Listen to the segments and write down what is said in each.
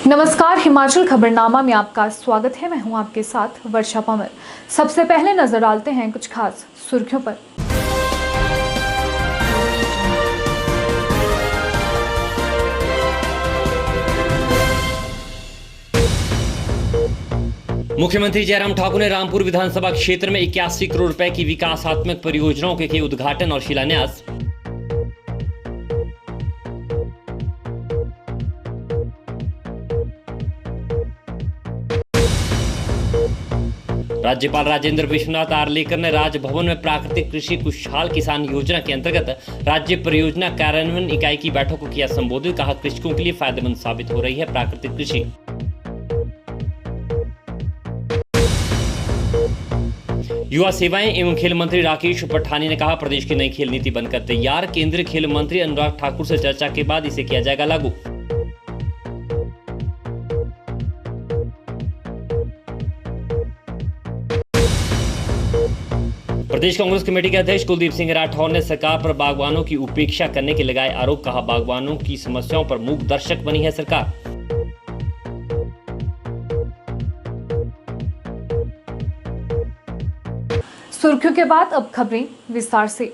नमस्कार, हिमाचल खबरनामा में आपका स्वागत है। मैं हूं आपके साथ वर्षा पंवर। सबसे पहले नजर डालते हैं कुछ खास सुर्खियों पर। मुख्यमंत्री जयराम ठाकुर ने रामपुर विधानसभा क्षेत्र में 81 करोड़ रुपए की विकासात्मक परियोजनाओं के किए उद्घाटन और शिलान्यास। राज्यपाल राजेंद्र विश्वनाथ आर्लेकर ने राजभवन में प्राकृतिक कृषि खुशहाल किसान योजना के अंतर्गत राज्य परियोजना कार्यान्वयन इकाई की बैठक को किया संबोधित। कहा, कृषकों के लिए फायदेमंद साबित हो रही है प्राकृतिक कृषि। युवा सेवाएं एवं खेल मंत्री राकेश पठानी ने कहा, प्रदेश की नई खेल नीति बनकर तैयार। केंद्रीय खेल मंत्री अनुराग ठाकुर से चर्चा के बाद इसे किया जाएगा लागू। प्रदेश कांग्रेस कमेटी के अध्यक्ष कुलदीप सिंह राठौर ने सरकार पर बागवानों की उपेक्षा करने के लगाए आरोप। कहा, बागवानों की समस्याओं पर मूक दर्शक बनी है सरकार। सुर्खियों के बाद अब खबरें विस्तार से।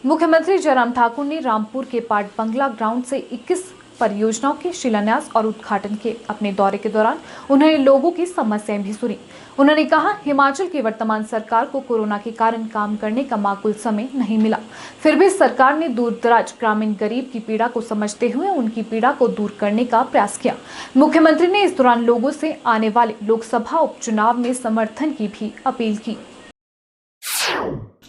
मुख्यमंत्री जयराम ठाकुर ने रामपुर के पाट बंगला ग्राउंड से 21 परियोजनाओं के शिलान्यास और उद्घाटन किए। अपने दौरे के दौरान उन्होंने लोगों की समस्याएं भी सुनी। उन्होंने कहा, हिमाचल की वर्तमान सरकार को कोरोना के कारण काम करने का माकूल समय नहीं मिला, फिर भी सरकार ने दूर दराज ग्रामीण गरीब की पीड़ा को समझते हुए उनकी पीड़ा को दूर करने का प्रयास किया। मुख्यमंत्री ने इस दौरान लोगों से आने वाले लोकसभा उपचुनाव में समर्थन की भी अपील की।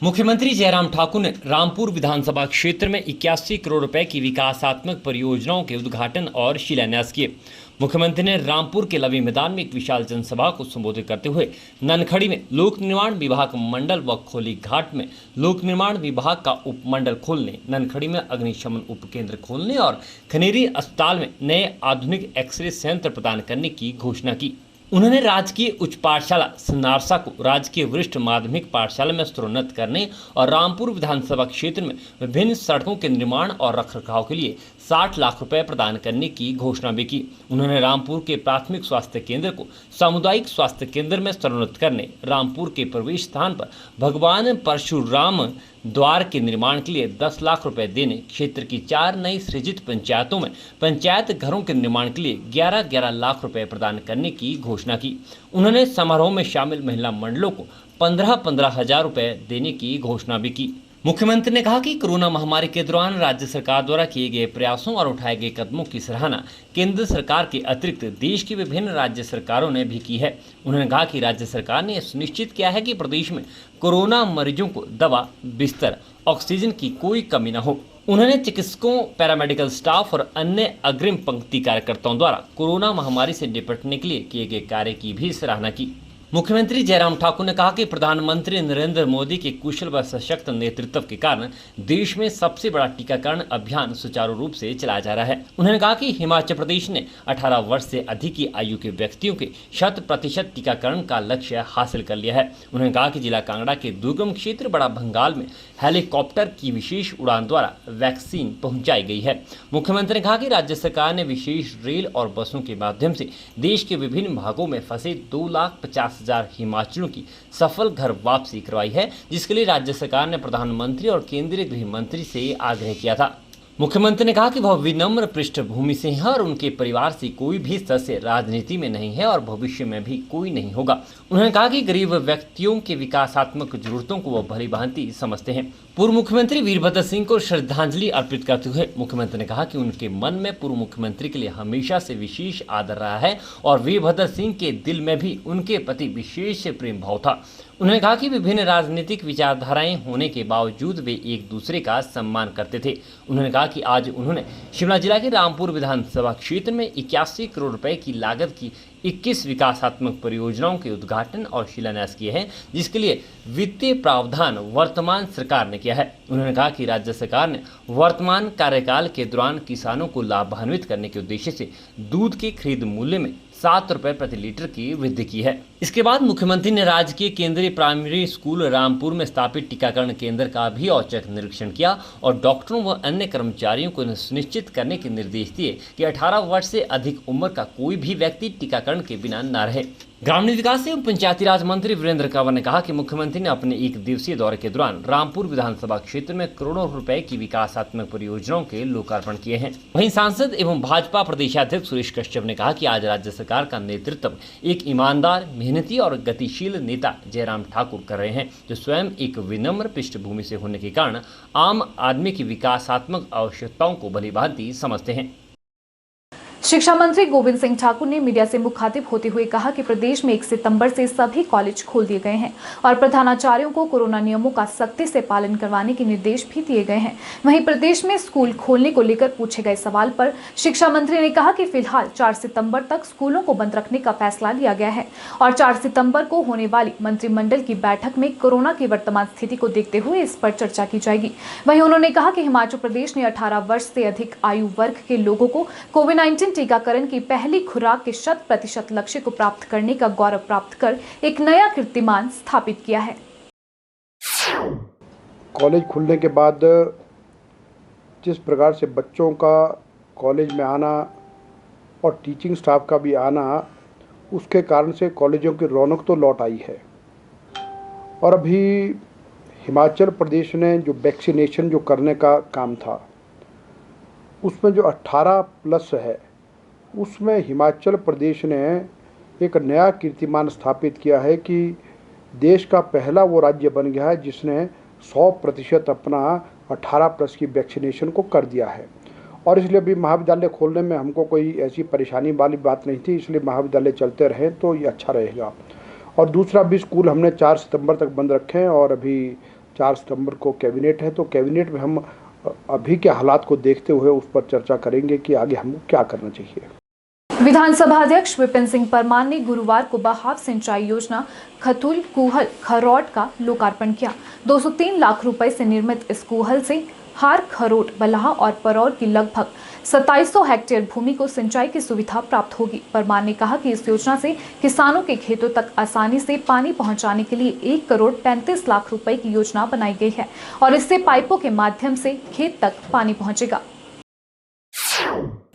मुख्यमंत्री जयराम ठाकुर ने रामपुर विधानसभा क्षेत्र में 81 करोड़ रुपए की विकासात्मक परियोजनाओं के उद्घाटन और शिलान्यास किए। मुख्यमंत्री ने रामपुर के लवी मैदान में एक विशाल जनसभा को संबोधित करते हुए ननखड़ी में लोक निर्माण विभाग मंडल व खोली घाट में लोक निर्माण विभाग का उपमंडल खोलने, ननखड़ी में अग्निशमन उपकेंद्र खोलने और खनेरी अस्पताल में नए आधुनिक एक्सरे संयंत्र प्रदान करने की घोषणा की। उन्होंने राजकीय उच्च पाठशाला सनारसा को राजकीय वरिष्ठ माध्यमिक पाठशाला में स्तरोन्नत करने और रामपुर विधानसभा क्षेत्र में विभिन्न सड़कों के निर्माण और रखरखाव के लिए 60 लाख रुपए प्रदान करने की घोषणा भी की। उन्होंने रामपुर के प्राथमिक स्वास्थ्य केंद्र को सामुदायिक स्वास्थ्य केंद्र में स्तरोन्नत करने, रामपुर के प्रवेश स्थान पर भगवान परशुराम द्वार के निर्माण के लिए 10 लाख रुपए देने, क्षेत्र की 4 नई सृजित पंचायतों में पंचायत घरों के निर्माण के लिए 11-11 लाख रुपए प्रदान करने की घोषणा की। उन्होंने समारोह में शामिल महिला मंडलों को 15-15 हजार रुपए देने की घोषणा भी की। मुख्यमंत्री ने कहा कि कोरोना महामारी के दौरान राज्य सरकार द्वारा किए गए प्रयासों और उठाए गए कदमों की सराहना केंद्र सरकार के अतिरिक्त देश की विभिन्न राज्य सरकारों ने भी की है। उन्होंने कहा कि राज्य सरकार ने सुनिश्चित किया है कि प्रदेश में कोरोना मरीजों को दवा, बिस्तर, ऑक्सीजन की कोई कमी न हो। उन्होंने चिकित्सकों, पैरामेडिकल स्टाफ और अन्य अग्रिम पंक्ति कार्यकर्ताओं द्वारा कोरोना महामारी से निपटने के लिए किए गए कार्य की भी सराहना की। मुख्यमंत्री जयराम ठाकुर ने कहा कि प्रधानमंत्री नरेंद्र मोदी के कुशल व सशक्त नेतृत्व के कारण देश में सबसे बड़ा टीकाकरण अभियान सुचारू रूप से चलाया जा रहा है। उन्होंने कहा कि हिमाचल प्रदेश ने 18 वर्ष से अधिक की आयु के व्यक्तियों के 100% टीकाकरण का लक्ष्य हासिल कर लिया है। उन्होंने कहा कि जिला कांगड़ा के दुर्गम क्षेत्र बड़ा भंगाल में हेलीकॉप्टर की विशेष उड़ान द्वारा वैक्सीन पहुंचाई गई है। मुख्यमंत्री ने कहा कि राज्य सरकार ने विशेष रेल और बसों के माध्यम से देश के विभिन्न भागों में फंसे 2,50,000 हिमाचलियों की सफल घर वापसी करवाई है, जिसके लिए राज्य सरकार ने प्रधानमंत्री और केंद्रीय गृह मंत्री से आग्रह किया था। मुख्यमंत्री ने कहा कि वह विनम्र पृष्ठभूमि से हैं और उनके परिवार से कोई भी सदस्य राजनीति में नहीं है और भविष्य में भी कोई नहीं होगा। उन्होंने कहा कि गरीब व्यक्तियों के विकासात्मक जरूरतों को वह भली भांति समझते हैं। पूर्व मुख्यमंत्री वीरभद्र सिंह को श्रद्धांजलि अर्पित करते हुए मुख्यमंत्री ने कहा कि उनके मन में पूर्व मुख्यमंत्री के लिए हमेशा से विशेष आदर रहा है और वीरभद्र सिंह के दिल में भी उनके प्रति विशेष प्रेम भाव था। उन्होंने कहा कि विभिन्न राजनीतिक विचारधाराएं होने के बावजूद वे एक दूसरे का सम्मान करते थे। उन्होंने कहा कि आज उन्होंने शिमला जिला के रामपुर विधानसभा क्षेत्र में 81 करोड़ रुपए की लागत की 21 विकासात्मक परियोजनाओं के उद्घाटन और शिलान्यास किए हैं, जिसके लिए वित्तीय प्रावधान वर्तमान सरकार ने किया है। उन्होंने कहा कि राज्य सरकार ने वर्तमान कार्यकाल के दौरान किसानों को लाभान्वित करने के उद्देश्य से दूध के खरीद मूल्य में 7 रुपए प्रति लीटर की वृद्धि की है। इसके बाद मुख्यमंत्री ने राजकीय केंद्रीय प्राइमरी स्कूल रामपुर में स्थापित टीकाकरण केंद्र का भी औचक निरीक्षण किया और डॉक्टरों व अन्य कर्मचारियों को सुनिश्चित करने के निर्देश दिए कि 18 वर्ष से अधिक उम्र का कोई भी व्यक्ति टीकाकरण के बिना न रहे। ग्रामीण विकास एवं पंचायती राज मंत्री वीरेंद्र कंवर ने कहा कि मुख्यमंत्री ने अपने 1 दिवसीय दौरे के दौरान रामपुर विधानसभा क्षेत्र में करोड़ों रुपए की विकासात्मक परियोजनाओं के लोकार्पण किए हैं। वहीं सांसद एवं भाजपा प्रदेशाध्यक्ष सुरेश कश्यप ने कहा कि आज राज्य सरकार का नेतृत्व एक ईमानदार, मेहनती और गतिशील नेता जयराम ठाकुर कर रहे हैं, जो स्वयं एक विनम्र पृष्ठभूमि से होने के कारण आम आदमी की विकासात्मक आवश्यकताओं को भलीभांति समझते हैं। शिक्षा मंत्री गोविंद सिंह ठाकुर ने मीडिया से मुखातिब होते हुए कहा कि प्रदेश में 1 सितंबर से सभी कॉलेज खोल दिए गए हैं और प्रधानाचार्यों को कोरोना नियमों का सख्ती से पालन करवाने के निर्देश भी दिए गए हैं। वहीं प्रदेश में स्कूल खोलने को लेकर पूछे गए सवाल पर शिक्षा मंत्री ने कहा कि फिलहाल 4 सितंबर तक स्कूलों को बंद रखने का फैसला लिया गया है और 4 सितंबर को होने वाली मंत्रिमंडल की बैठक में कोरोना की वर्तमान स्थिति को देखते हुए इस पर चर्चा की जाएगी। वहीं उन्होंने कहा कि हिमाचल प्रदेश ने 18 वर्ष से अधिक आयु वर्ग के लोगों को कोविड-19 टीकाकरण की पहली खुराक के 100% लक्ष्य को प्राप्त करने का गौरव प्राप्त कर एक नया कीर्तिमान स्थापित किया है। कॉलेज खुलने के बाद जिस प्रकार से बच्चों का कॉलेज में आना और टीचिंग स्टाफ का भी आना, उसके कारण से कॉलेजों की रौनक तो लौट आई है। और अभी हिमाचल प्रदेश ने जो वैक्सीनेशन जो करने का काम था, उसमें जो 18+ है, उसमें हिमाचल प्रदेश ने एक नया कीर्तिमान स्थापित किया है कि देश का पहला वो राज्य बन गया है जिसने 100% अपना 18+ की वैक्सीनेशन को कर दिया है। और इसलिए अभी महाविद्यालय खोलने में हमको कोई ऐसी परेशानी वाली बात नहीं थी, इसलिए महाविद्यालय चलते रहें तो ये अच्छा रहेगा। और दूसरा भी स्कूल हमने 4 सितंबर तक बंद रखे हैं और अभी 4 सितंबर को कैबिनेट है, तो कैबिनेट में हम अभी के हालात को देखते हुए उस पर चर्चा करेंगे कि आगे हमको क्या करना चाहिए। विधानसभा अध्यक्ष विपिन सिंह परमार ने गुरुवार को बहाव सिंचाई योजना खतूल कुहल खरौट का लोकार्पण किया। 203 लाख रुपए से निर्मित इस कुहल से हार, खरोट, बल्हा और परौर की लगभग 2700 हेक्टेयर भूमि को सिंचाई की सुविधा प्राप्त होगी। परमार ने कहा कि इस योजना से किसानों के खेतों तक आसानी से पानी पहुंचाने के लिए 1 करोड़ 35 लाख रुपए की योजना बनाई गई है और इससे पाइपों के माध्यम से खेत तक पानी पहुंचेगा।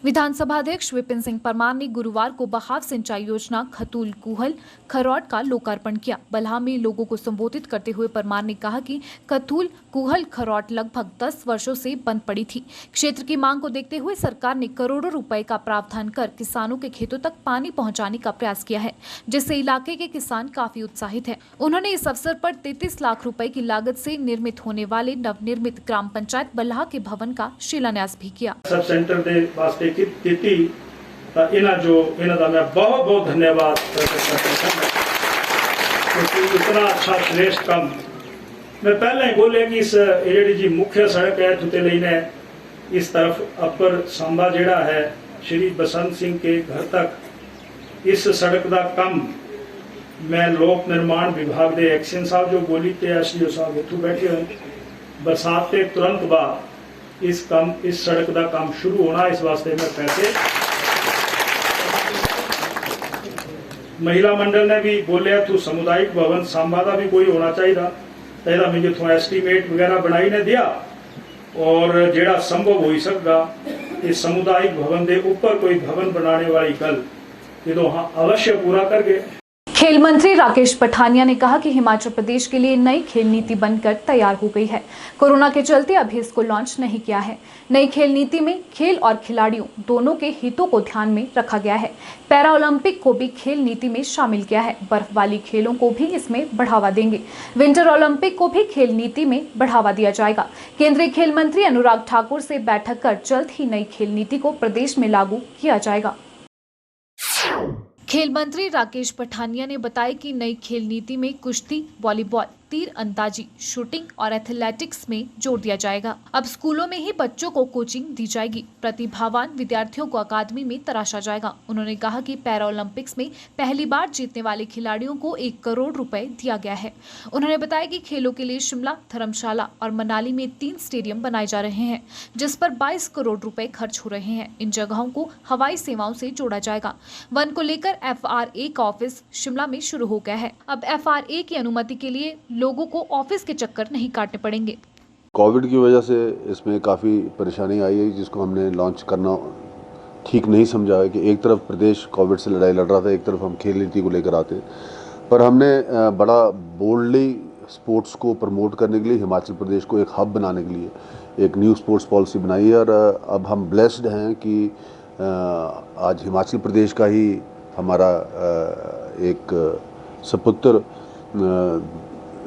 विधानसभा अध्यक्ष विपिन सिंह परमार ने गुरुवार को बहाव सिंचाई योजना खतूल कुहल खरौट का लोकार्पण किया। बल्हा में लोगों को संबोधित करते हुए परमार ने कहा कि खतूल कुहल खरौट लगभग 10 वर्षों से बंद पड़ी थी। क्षेत्र की मांग को देखते हुए सरकार ने करोड़ों रुपए का प्रावधान कर किसानों के खेतों तक पानी पहुंचाने का प्रयास किया है, जिससे इलाके के किसान काफी उत्साहित है। उन्होंने इस अवसर पर 33 लाख रुपए की लागत से निर्मित होने वाले नवनिर्मित ग्राम पंचायत बल्हा के भवन का शिलान्यास भी किया। सब सेंटर दे वास्ते ਕੀਤੀ ਤਾਂ ਇਹਨਾਂ ਦਾ मैं बहुत बहुत धन्यवाद करता हूं क्योंकि इतना अच्छा श्रेष्ठ काम मैं पहले ही बोले कि इस ਜਿਹੜੀ जी मुख्य सड़क है तुते लेने इस तरफ अपर सांबा जेड़ा है श्री बसंत सिंह के घर तक इस सड़क का काम मैं लोक निर्माण विभाग के एक्शन साहब जो बोली के एसडीओ साहब इत्थों बैठे हुए बरसात के तुरंत बाद इस सड़क का काम शुरू होना, इस वास्ते में पैसे महिला मंडल ने भी बोलिया तो सामुदायिक भवन सांबा का भी कोई होना चाहिए तो मैं जो एस्टीमेट वगैरह बनाई ने दिया और जेड़ा संभव हो सकता इस सामुदायिक भवन के ऊपर कोई भवन बनाने वाली गल ये तो हाँ अवश्य पूरा करके। खेल मंत्री राकेश पठानिया ने कहा कि हिमाचल प्रदेश के लिए नई खेल नीति बनकर तैयार हो गई है। कोरोना के चलते अभी इसको लॉन्च नहीं किया है। नई खेल नीति में खेल और खिलाड़ियों दोनों के हितों को ध्यान में रखा गया है। पैरा ओलंपिक को भी खेल नीति में शामिल किया है। बर्फ वाली खेलों को भी इसमें बढ़ावा देंगे। विंटर ओलंपिक को भी खेल नीति में बढ़ावा दिया जाएगा। केंद्रीय खेल मंत्री अनुराग ठाकुर से बैठक कर जल्द ही नई खेल नीति को प्रदेश में लागू किया जाएगा। खेल मंत्री राकेश पठानिया ने बताया कि नई खेल नीति में कुश्ती, वॉलीबॉल, तीर अंदाजी, शूटिंग और एथलेटिक्स में जोर दिया जाएगा। अब स्कूलों में ही बच्चों को कोचिंग दी जाएगी। प्रतिभावान विद्यार्थियों को अकादमी में तराशा जाएगा। उन्होंने कहा कि पैरा ओलंपिक्स में पहली बार जीतने वाले खिलाड़ियों को 1 करोड़ रुपए दिया गया है। उन्होंने बताया कि खेलों के लिए शिमला, धर्मशाला और मनाली में 3 स्टेडियम बनाए जा रहे हैं, जिस पर 22 करोड़ रुपए खर्च हो रहे हैं। इन जगहों को हवाई सेवाओं से जोड़ा जाएगा। वन को लेकर FRA का ऑफिस शिमला में शुरू हो गया है। अब FRA की अनुमति के लिए लोगों को ऑफिस के चक्कर नहीं काटने पड़ेंगे। कोविड की वजह से इसमें काफ़ी परेशानी आई है, जिसको हमने लॉन्च करना ठीक नहीं समझा है कि एक तरफ प्रदेश कोविड से लड़ाई लड़ रहा था, एक तरफ हम खेल नीति को लेकर आते। पर हमने बड़ा बोल्डली स्पोर्ट्स को प्रमोट करने के लिए हिमाचल प्रदेश को एक हब बनाने के लिए एक न्यू स्पोर्ट्स पॉलिसी बनाई है। और अब हम ब्लेस्ड हैं कि आज हिमाचल प्रदेश का ही हमारा एक सपुत्र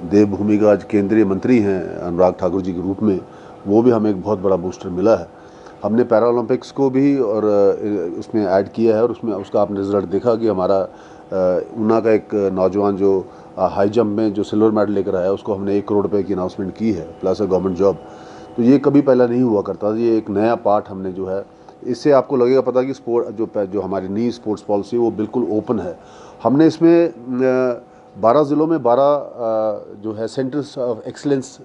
देवभूमि का आज केंद्रीय मंत्री हैं अनुराग ठाकुर जी के रूप में, वो भी हमें एक बहुत बड़ा बूस्टर मिला है। हमने पैरा ओलंपिक्स को भी और उसमें ऐड किया है और उसमें उसका आपने रिजल्ट देखा कि हमारा ऊना का एक नौजवान जो हाई जंप में जो सिल्वर मेडल लेकर आया, उसको हमने 1 करोड़ रुपए की अनाउंसमेंट की है प्लस अ गवर्नमेंट जॉब। तो ये कभी पहले नहीं हुआ करता, ये एक नया पार्ट हमने जो है, इससे आपको लगेगा पता कि स्पोर्ट जो हमारी नई स्पोर्ट्स पॉलिसी है वो बिल्कुल ओपन है। हमने इसमें 12 ज़िलों में 12 जो है सेंटर्स ऑफ एक्सीलेंस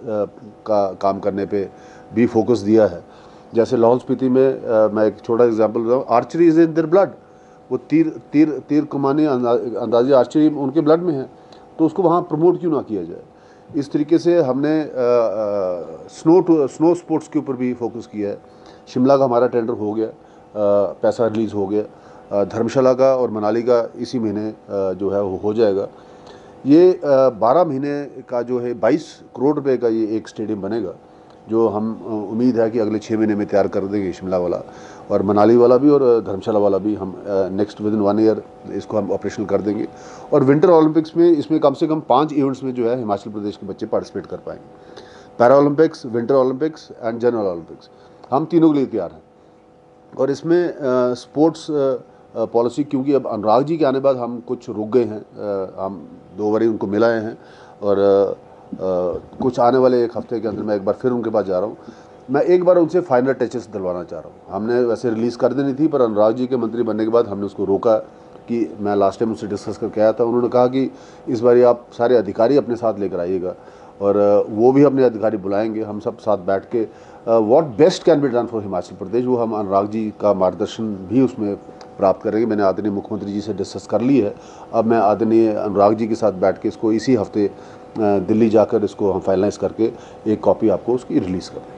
का काम करने पे भी फोकस दिया है। जैसे लाहौल स्पीति में मैं एक छोटा एग्जांपल बताऊँ, archery is in their blood, वो तीर कमाने अंदाजी आर्चरी उनके ब्लड में है, तो उसको वहाँ प्रमोट क्यों ना किया जाए। इस तरीके से हमने स्नो स्पोर्ट्स के ऊपर भी फोकस किया है। शिमला का हमारा टेंडर हो गया, पैसा रिलीज़ हो गया। धर्मशाला का और मनाली का इसी महीने जो है वो हो जाएगा। ये 12 महीने का जो है 22 करोड़ रुपए का ये एक स्टेडियम बनेगा, जो हम उम्मीद है कि अगले 6 महीने में तैयार कर देंगे। शिमला वाला और मनाली वाला भी और धर्मशाला वाला भी हम नेक्स्ट विदिन 1 ईयर इसको हम ऑपरेशनल कर देंगे। और विंटर ओलंपिक्स में इसमें कम से कम 5 इवेंट्स में जो है हिमाचल प्रदेश के बच्चे पार्टिसिपेट कर पाएंगे। Para Olympics, winter Olympics and general Olympics, हम तीनों के लिए तैयार हैं। और इसमें स्पोर्ट्स पॉलिसी, क्योंकि अब अनुराग जी के आने बाद हम कुछ रुक गए हैं, हम 2 बारी उनको मिलाए हैं और कुछ आने वाले 1 हफ्ते के अंदर मैं एक बार फिर उनके पास जा रहा हूँ। मैं एक बार उनसे फाइनल टचेस दिलवाना चाह रहा हूँ। हमने वैसे रिलीज़ कर देनी थी, पर अनुराग जी के मंत्री बनने के बाद हमने उसको रोका कि मैं लास्ट टाइम उनसे डिस्कस करके आया था। उन्होंने कहा कि इस बार आप सारे अधिकारी अपने साथ लेकर आइएगा और वो भी अपने अधिकारी बुलाएंगे, हम सब साथ बैठ के what best can be done for Himachal Pradesh, वो हम अनुराग जी का मार्गदर्शन भी उसमें प्राप्त करेंगे। मैंने आदरणीय मुख्यमंत्री जी से डिस्कस कर ली है। अब मैं आदरणीय अनुराग जी के साथ बैठ के इसको इसी हफ्ते दिल्ली जाकर इसको हम फाइनलाइज करके एक कॉपी आपको उसकी रिलीज़ कर देंगे।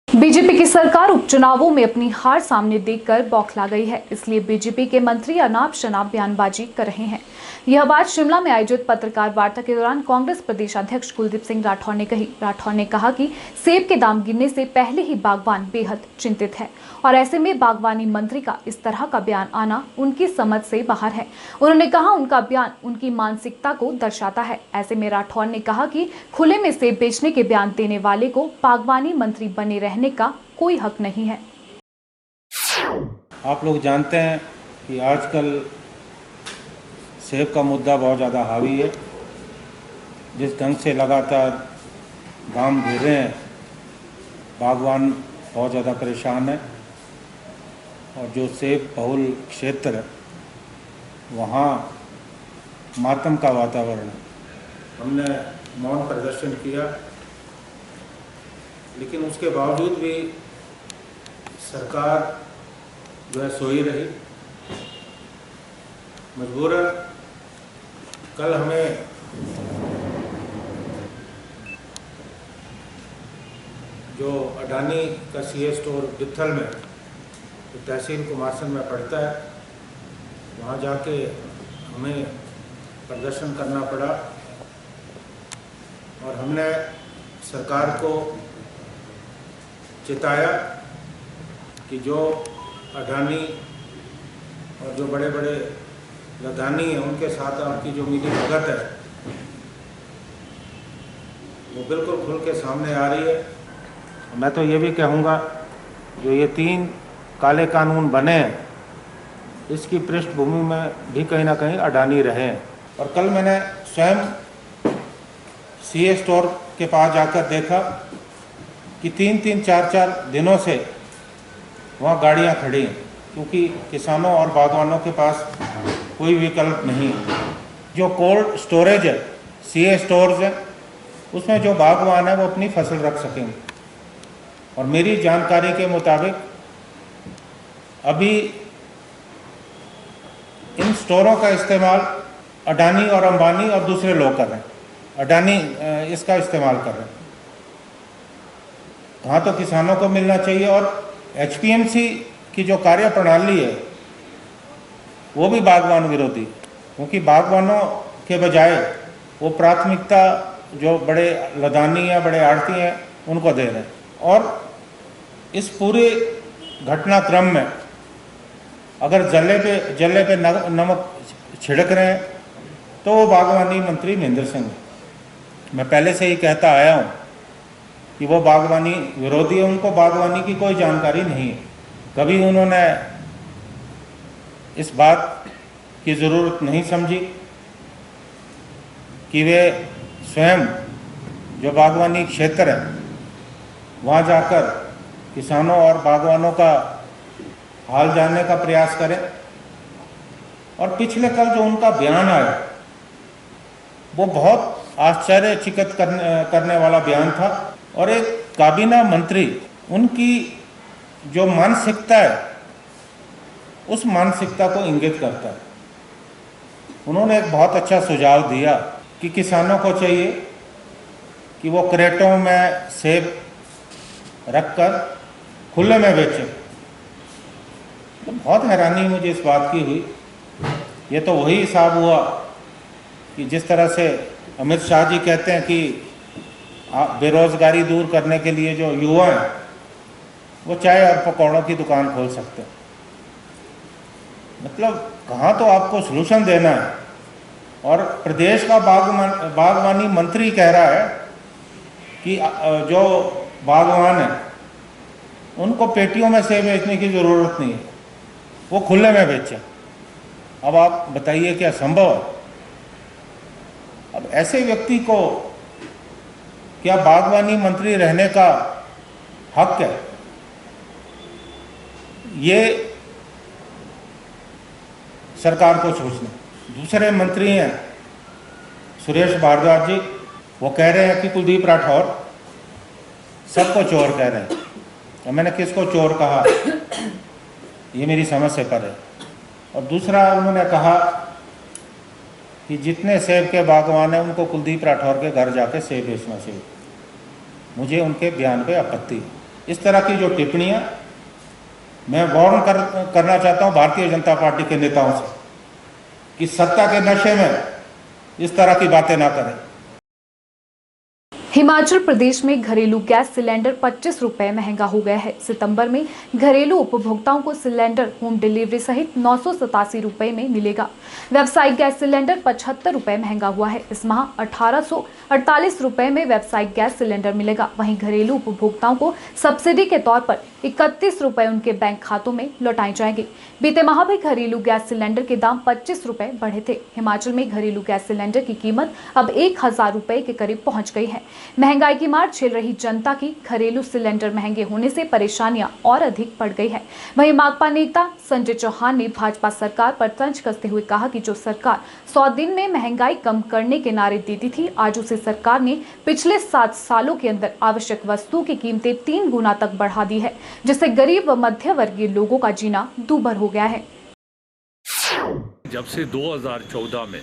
बीजेपी की सरकार उपचुनावों में अपनी हार सामने देखकर बौखला गई है, इसलिए बीजेपी के मंत्री अनाप शनाप बयानबाजी कर रहे हैं। यह बात शिमला में आयोजित पत्रकार वार्ता के दौरान कांग्रेस प्रदेश अध्यक्ष कुलदीप सिंह राठौर ने कही। राठौर ने कहा कि सेब के दाम गिरने से पहले ही बागवान बेहद चिंतित है और ऐसे में बागवानी मंत्री का इस तरह का बयान आना उनकी समझ से बाहर है। उन्होंने कहा उनका बयान उनकी मानसिकता को दर्शाता है। ऐसे में राठौर ने कहा कि खुले में सेब बेचने के बयान देने वाले को बागवानी मंत्री बने रहने का कोई हक नहीं है। आप लोग जानते हैं कि आजकल सेब का मुद्दा बहुत ज़्यादा हावी है। जिस ढंग से लगातार दाम गिर रहे हैं, बागवान बहुत ज़्यादा परेशान है और जो सेब बहुल क्षेत्र है वहाँ मातम का वातावरण है। हमने मौन प्रदर्शन किया, लेकिन उसके बावजूद भी सरकार जो है सोई रही। मजबूरन कल हमें जो अडानी का सीए स्टोर बिथल में तो तहसील कुमारसन में पड़ता है, वहाँ जाके हमें प्रदर्शन करना पड़ा और हमने सरकार को चिताया कि जो अडानी और जो बड़े बड़े लदानी हैं उनके साथ आपकी जो मिली भगत है वो बिल्कुल खुल के सामने आ रही है। मैं तो ये भी कहूँगा जो ये 3 काले कानून बने हैं, इसकी पृष्ठभूमि में भी कहीं ना कहीं अडानी रहे हैं। और कल मैंने स्वयं सीए स्टोर के पास जाकर देखा कि 3-3, 4-4 दिनों से वहाँ गाड़ियाँ खड़ी हैं, क्योंकि किसानों और बागवानों के पास कोई विकल्प नहीं है। जो कोल्ड स्टोरेज है, सीए स्टोर्स है, उसमें जो बागवान है वो अपनी फसल रख सकेंगे। और मेरी जानकारी के मुताबिक अभी इन स्टोरों का इस्तेमाल अडानी और अंबानी और दूसरे लोग कर रहे हैं। अडानी इसका इस्तेमाल कर रहे हैं। हाँ, तो किसानों को मिलना चाहिए। और एचपीएमसी की जो कार्य प्रणाली है वो भी बागवान विरोधी, क्योंकि बागवानों के बजाय वो प्राथमिकता जो बड़े लदानी या बड़े आड़ती हैं उनको दे रहे हैं। और इस पूरे घटनाक्रम में अगर जल्ले पे नमक छिड़क रहे हैं तो वो बागवानी मंत्री महेंद्र सिंह है। मैं पहले से ही कहता आया हूँ कि वो बागवानी विरोधी है, उनको बागवानी की कोई जानकारी नहीं है। कभी उन्होंने इस बात की ज़रूरत नहीं समझी कि वे स्वयं जो बागवानी क्षेत्र है वहाँ जाकर किसानों और बागवानों का हाल जानने का प्रयास करें। और पिछले कल जो उनका बयान आया वो बहुत आश्चर्यचकित करने वाला बयान था। और एक काबीना मंत्री, उनकी जो मानसिकता है उस मानसिकता को इंगित करता है। उन्होंने एक बहुत अच्छा सुझाव दिया कि किसानों को चाहिए कि वो क्रेटों में सेब रखकर खुले में बेचें। तो बहुत हैरानी मुझे इस बात की हुई। ये तो वही हिसाब हुआ कि जिस तरह से अमित शाह जी कहते हैं कि बेरोजगारी दूर करने के लिए जो युवा हैं वो चाय और पकौड़ों की दुकान खोल सकते हैं। मतलब कहाँ तो आपको सलूशन देना है। और प्रदेश का बागवानी मंत्री कह रहा है कि जो बागवान है उनको पेटियों में सेब बेचने की ज़रूरत नहीं है, वो खुले में बेचें। अब आप बताइए क्या संभव है? अब ऐसे व्यक्ति को क्या बागवानी मंत्री रहने का हक है? ये सरकार को सोचना। दूसरे मंत्री हैं सुरेश भारद्वाज जी, वो कह रहे हैं कि कुलदीप राठौर सबको चोर कह रहे हैं। और मैंने किसको चोर कहा ये मेरी समझ से परे। और दूसरा उन्होंने कहा कि जितने सेब के बागवान हैं उनको कुलदीप राठौर के घर जाके सेब बेचना चाहिए। मुझे उनके बयान पे आपत्ति। इस तरह की जो टिप्पणियां, मैं वार्न करना चाहता हूं भारतीय जनता पार्टी के नेताओं से कि सत्ता के नशे में इस तरह की बातें ना करें। हिमाचल प्रदेश में घरेलू गैस सिलेंडर 25 रुपए महंगा हो गया है। सितंबर में घरेलू उपभोक्ताओं को सिलेंडर होम डिलीवरी सहित 987 रुपए में मिलेगा। व्यावसायिक गैस सिलेंडर 75 रुपए महंगा हुआ है। इस माह 1848 रुपए में व्यावसायिक गैस सिलेंडर मिलेगा। वहीं घरेलू उपभोक्ताओं को सब्सिडी के तौर पर 31 रुपए उनके बैंक खातों में लौटाए जाएंगे। बीते माह भी घरेलू गैस सिलेंडर के दाम 25 रुपए बढ़े थे। हिमाचल में घरेलू गैस सिलेंडर की कीमत अब 1000 रुपए के करीब पहुंच गई है। महंगाई की मार झेल रही जनता की घरेलू सिलेंडर महंगे होने से परेशानियां और अधिक बढ़ गई है। वहीं माकपा नेता संजय चौहान ने भाजपा सरकार पर तंज कसते हुए कहा कि जो सरकार 100 दिन में महंगाई कम करने के नारे देती थी, आज उसी सरकार ने पिछले 7 सालों के अंदर आवश्यक वस्तुओं की कीमतें 3 गुना तक बढ़ा दी है, जिससे गरीब व मध्य वर्गीय लोगों का जीना दूभर हो गया है। जब से 2014 में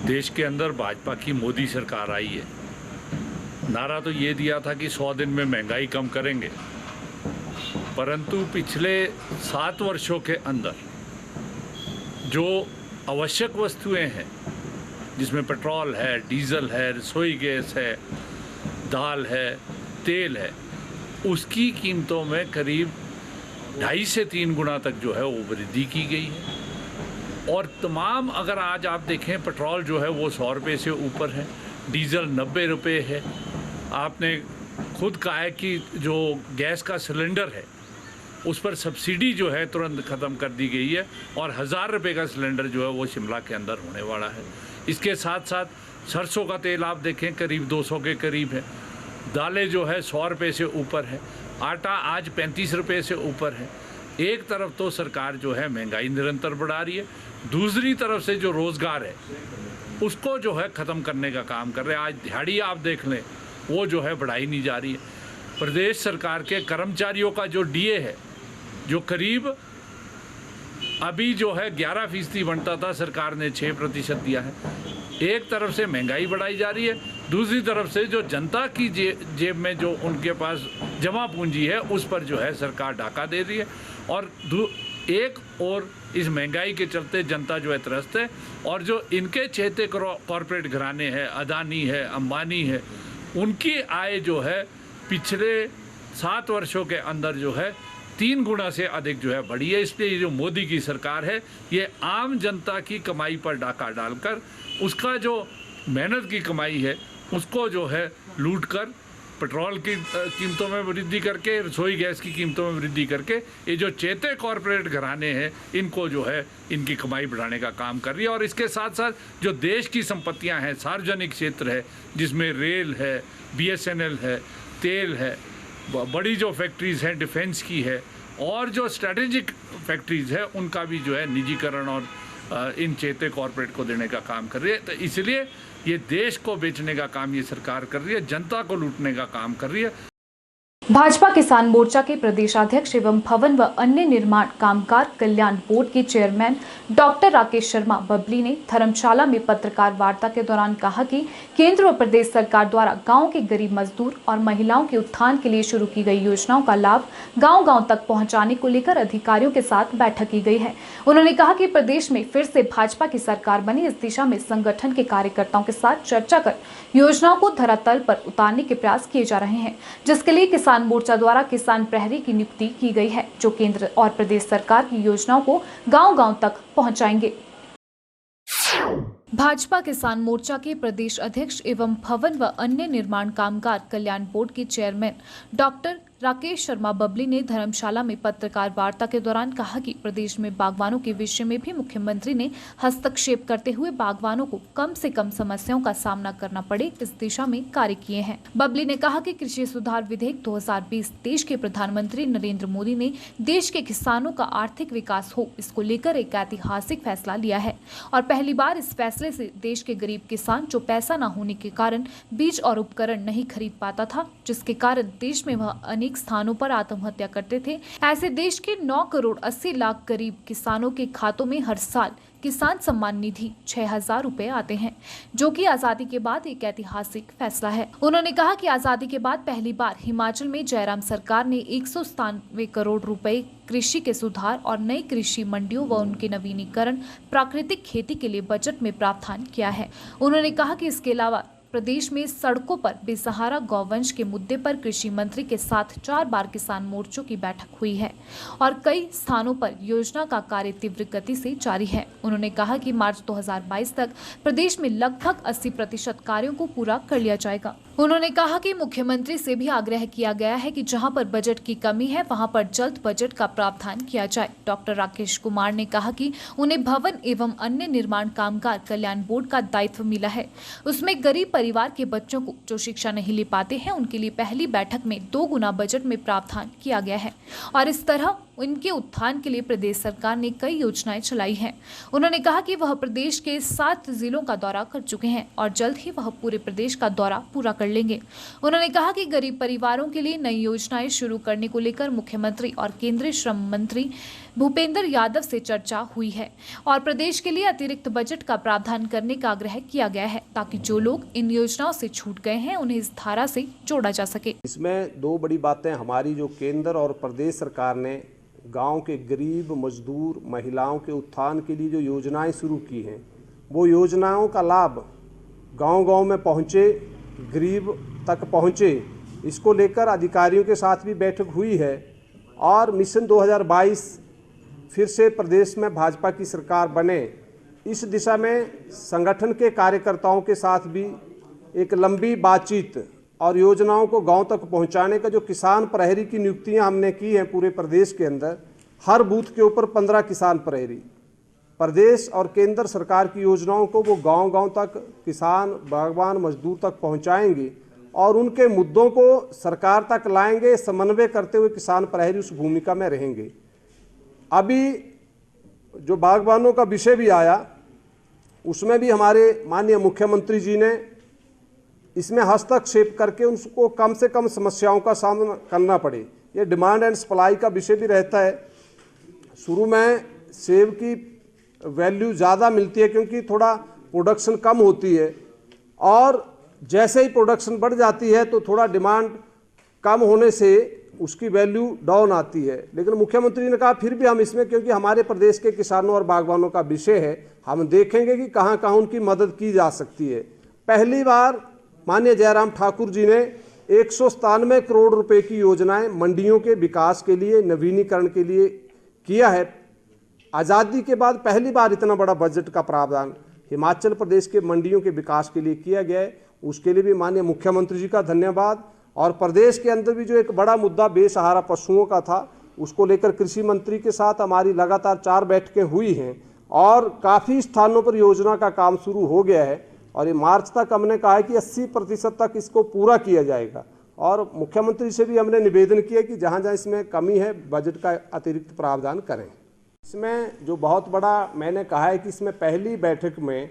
देश के अंदर भाजपा की मोदी सरकार आई है, नारा तो ये दिया था कि 100 दिन में महंगाई कम करेंगे, परंतु पिछले 7 वर्षों के अंदर जो आवश्यक वस्तुएं हैं, जिसमें पेट्रोल है, डीजल है, रसोई गैस है, दाल है, तेल है, उसकी कीमतों में करीब 2.5 से 3 गुना तक जो है वो वृद्धि की गई है। और तमाम, अगर आज आप देखें, पेट्रोल जो है वो 100 रुपये से ऊपर है, डीजल 90 रुपये है। आपने खुद कहा है कि जो गैस का सिलेंडर है उस पर सब्सिडी जो है तुरंत ख़त्म कर दी गई है और 1000 रुपये का सिलेंडर जो है वो शिमला के अंदर होने वाला है। इसके साथ साथ सरसों का तेल आप देखें करीब 200 के करीब है, दालें जो है 100 रुपये से ऊपर है, आटा आज 35 रुपये से ऊपर है। एक तरफ तो सरकार जो है महंगाई निरंतर बढ़ा रही है, दूसरी तरफ से जो रोज़गार है उसको जो है ख़त्म करने का काम कर रहे हैं। आज दिहाड़ी आप देख लें वो जो है बढ़ाई नहीं जा रही है। प्रदेश सरकार के कर्मचारियों का जो डीए है जो करीब अभी जो है 11% बनता था, सरकार ने 6% दिया है। एक तरफ से महंगाई बढ़ाई जा रही है, दूसरी तरफ से जो जनता की जेब में जो उनके पास जमा पूंजी है उस पर जो है सरकार डाका दे रही है। और एक और इस महंगाई के चलते जनता जो है त्रस्त है, और जो इनके चहेते कॉरपोरेट घराने हैं, अदानी है, अंबानी है, उनकी आय जो है पिछले 7 वर्षों के अंदर जो है 3 गुना से अधिक जो है बढ़ी है। इसलिए ये जो मोदी की सरकार है ये आम जनता की कमाई पर डाका डालकर उसका जो मेहनत की कमाई है उसको जो है लूट कर पेट्रोल की कीमतों में वृद्धि करके, रसोई गैस की कीमतों में वृद्धि करके ये जो चहेते कॉरपोरेट घराने हैं इनको जो है इनकी कमाई बढ़ाने का काम कर रही है। और इसके साथ साथ जो देश की संपत्तियां हैं, सार्वजनिक क्षेत्र है जिसमें रेल है, BSNL है, तेल है, बड़ी जो फैक्ट्रीज़ हैं डिफेंस की है, और जो स्ट्रैटेजिक फैक्ट्रीज़ है उनका भी जो है निजीकरण और इन चहेते कॉरपोरेट को देने का काम कर रही है। तो इसलिए ये देश को बेचने का काम ये सरकार कर रही है, जनता को लूटने का काम कर रही है। भाजपा किसान मोर्चा के प्रदेशाध्यक्ष एवं भवन व अन्य निर्माण कामगार कल्याण बोर्ड के चेयरमैन डॉक्टर राकेश शर्मा बबली ने धर्मशाला में पत्रकार वार्ता के दौरान कहा कि केंद्र व प्रदेश सरकार द्वारा गांव के गरीब मजदूर और महिलाओं के उत्थान के लिए शुरू की गई योजनाओं का लाभ गांव-गांव तक पहुंचाने को लेकर अधिकारियों के साथ बैठक की गई है। उन्होंने कहा कि प्रदेश में फिर से भाजपा की सरकार बनी, इस दिशा में संगठन के कार्यकर्ताओं के साथ चर्चा कर योजनाओं को धरातल पर उतारने के प्रयास किए जा रहे हैं, जिसके लिए किसान मोर्चा द्वारा किसान प्रहरी की नियुक्ति की गई है, जो केंद्र और प्रदेश सरकार की योजनाओं को गांव-गांव तक पहुंचाएंगे। भाजपा किसान मोर्चा के प्रदेश अध्यक्ष एवं भवन व अन्य निर्माण कामगार कल्याण बोर्ड के चेयरमैन डॉक्टर राकेश शर्मा बबली ने धर्मशाला में पत्रकार वार्ता के दौरान कहा कि प्रदेश में बागवानों के विषय में भी मुख्यमंत्री ने हस्तक्षेप करते हुए बागवानों को कम से कम समस्याओं का सामना करना पड़े, इस दिशा में कार्य किए हैं। बबली ने कहा कि कृषि सुधार विधेयक 2020 देश के प्रधानमंत्री नरेंद्र मोदी ने देश के किसानों का आर्थिक विकास हो, इसको लेकर एक ऐतिहासिक फैसला लिया है और पहली बार इस फैसले से देश के गरीब किसान जो पैसा न होने के कारण बीज और उपकरण नहीं खरीद पाता था, जिसके कारण देश में वह अनेक स्थानों पर आत्महत्या करते थे, ऐसे देश के 9 करोड़ 80 लाख गरीब किसानों के खातों में हर साल किसान सम्मान निधि 6,000 रुपए आते हैं, जो कि आजादी के बाद एक ऐतिहासिक फैसला है। उन्होंने कहा कि आजादी के बाद पहली बार हिमाचल में जयराम सरकार ने 197 करोड़ रुपए कृषि के सुधार और नई कृषि मंडियों व उनके नवीनीकरण, प्राकृतिक खेती के लिए बजट में प्रावधान किया है। उन्होंने कहा कि इसके अलावा प्रदेश में सड़कों पर बेसहारा गौवंश के मुद्दे पर कृषि मंत्री के साथ 4 बार किसान मोर्चों की बैठक हुई है और कई स्थानों पर योजना का कार्य तीव्र गति से जारी है। उन्होंने कहा कि मार्च 2022 तक प्रदेश में लगभग 80% कार्यों को पूरा कर लिया जाएगा। उन्होंने कहा कि मुख्यमंत्री से भी आग्रह किया गया है कि जहां पर बजट की कमी है वहां पर जल्द बजट का प्रावधान किया जाए। डॉक्टर राकेश कुमार ने कहा कि उन्हें भवन एवं अन्य निर्माण कामगार कल्याण बोर्ड का दायित्व मिला है, उसमें गरीब परिवार के बच्चों को जो शिक्षा नहीं ले पाते हैं उनके लिए पहली बैठक में 2 गुना बजट में प्रावधान किया गया है और इस तरह उनके उत्थान के लिए प्रदेश सरकार ने कई योजनाएं चलाई हैं। उन्होंने कहा कि वह प्रदेश के 7 जिलों का दौरा कर चुके हैं और जल्द ही वह पूरे प्रदेश का दौरा पूरा कर लेंगे। उन्होंने कहा कि गरीब परिवारों के लिए नई योजनाएं शुरू करने को लेकर मुख्यमंत्री और केंद्रीय श्रम मंत्री भूपेंद्र यादव से चर्चा हुई है और प्रदेश के लिए अतिरिक्त बजट का प्रावधान करने का आग्रह किया गया है, ताकि जो लोग इन योजनाओं से छूट गए हैं उन्हें इस धारा से जोड़ा जा सके। इसमें 2 बड़ी बातें हमारी जो केंद्र और प्रदेश सरकार ने गांव के गरीब मजदूर महिलाओं के उत्थान के लिए जो योजनाएं शुरू की हैं, वो योजनाओं का लाभ गांव-गांव में पहुंचे, गरीब तक पहुंचे, इसको लेकर अधिकारियों के साथ भी बैठक हुई है और मिशन 2022 फिर से प्रदेश में भाजपा की सरकार बने, इस दिशा में संगठन के कार्यकर्ताओं के साथ भी एक लंबी बातचीत और योजनाओं को गांव तक पहुंचाने का जो किसान प्रहरी की नियुक्तियां हमने की हैं पूरे प्रदेश के अंदर, हर बूथ के ऊपर 15 किसान प्रहरी, प्रदेश और केंद्र सरकार की योजनाओं को वो गांव-गांव तक किसान, बागवान, मजदूर तक पहुंचाएंगे और उनके मुद्दों को सरकार तक लाएंगे। समन्वय करते हुए किसान प्रहरी उस भूमिका में रहेंगे। अभी जो बागवानों का विषय भी आया, उसमें भी हमारे माननीय मुख्यमंत्री जी ने इसमें हस्तक्षेप करके उनको कम से कम समस्याओं का सामना करना पड़े। ये डिमांड एंड सप्लाई का विषय भी रहता है। शुरू में सेब की वैल्यू ज़्यादा मिलती है क्योंकि थोड़ा प्रोडक्शन कम होती है, और जैसे ही प्रोडक्शन बढ़ जाती है तो थोड़ा डिमांड कम होने से उसकी वैल्यू डाउन आती है। लेकिन मुख्यमंत्री ने कहा फिर भी हम इसमें, क्योंकि हमारे प्रदेश के किसानों और बागवानों का विषय है, हम देखेंगे कि कहाँ कहाँ उनकी मदद की जा सकती है। पहली बार माननीय जयराम ठाकुर जी ने 197 करोड़ रुपए की योजनाएं मंडियों के विकास के लिए, नवीनीकरण के लिए किया है। आज़ादी के बाद पहली बार इतना बड़ा बजट का प्रावधान हिमाचल प्रदेश के मंडियों के विकास के लिए किया गया है। उसके लिए भी माननीय मुख्यमंत्री जी का धन्यवाद। और प्रदेश के अंदर भी जो एक बड़ा मुद्दा बेसहारा पशुओं का था, उसको लेकर कृषि मंत्री के साथ हमारी लगातार 4 बैठकें हुई हैं और काफ़ी स्थानों पर योजना का काम शुरू हो गया है। और ये मार्च तक हमने कहा है कि 80% तक इसको पूरा किया जाएगा। और मुख्यमंत्री से भी हमने निवेदन किया कि जहाँ जहाँ इसमें कमी है बजट का अतिरिक्त प्रावधान करें। इसमें जो बहुत बड़ा मैंने कहा है कि इसमें पहली बैठक में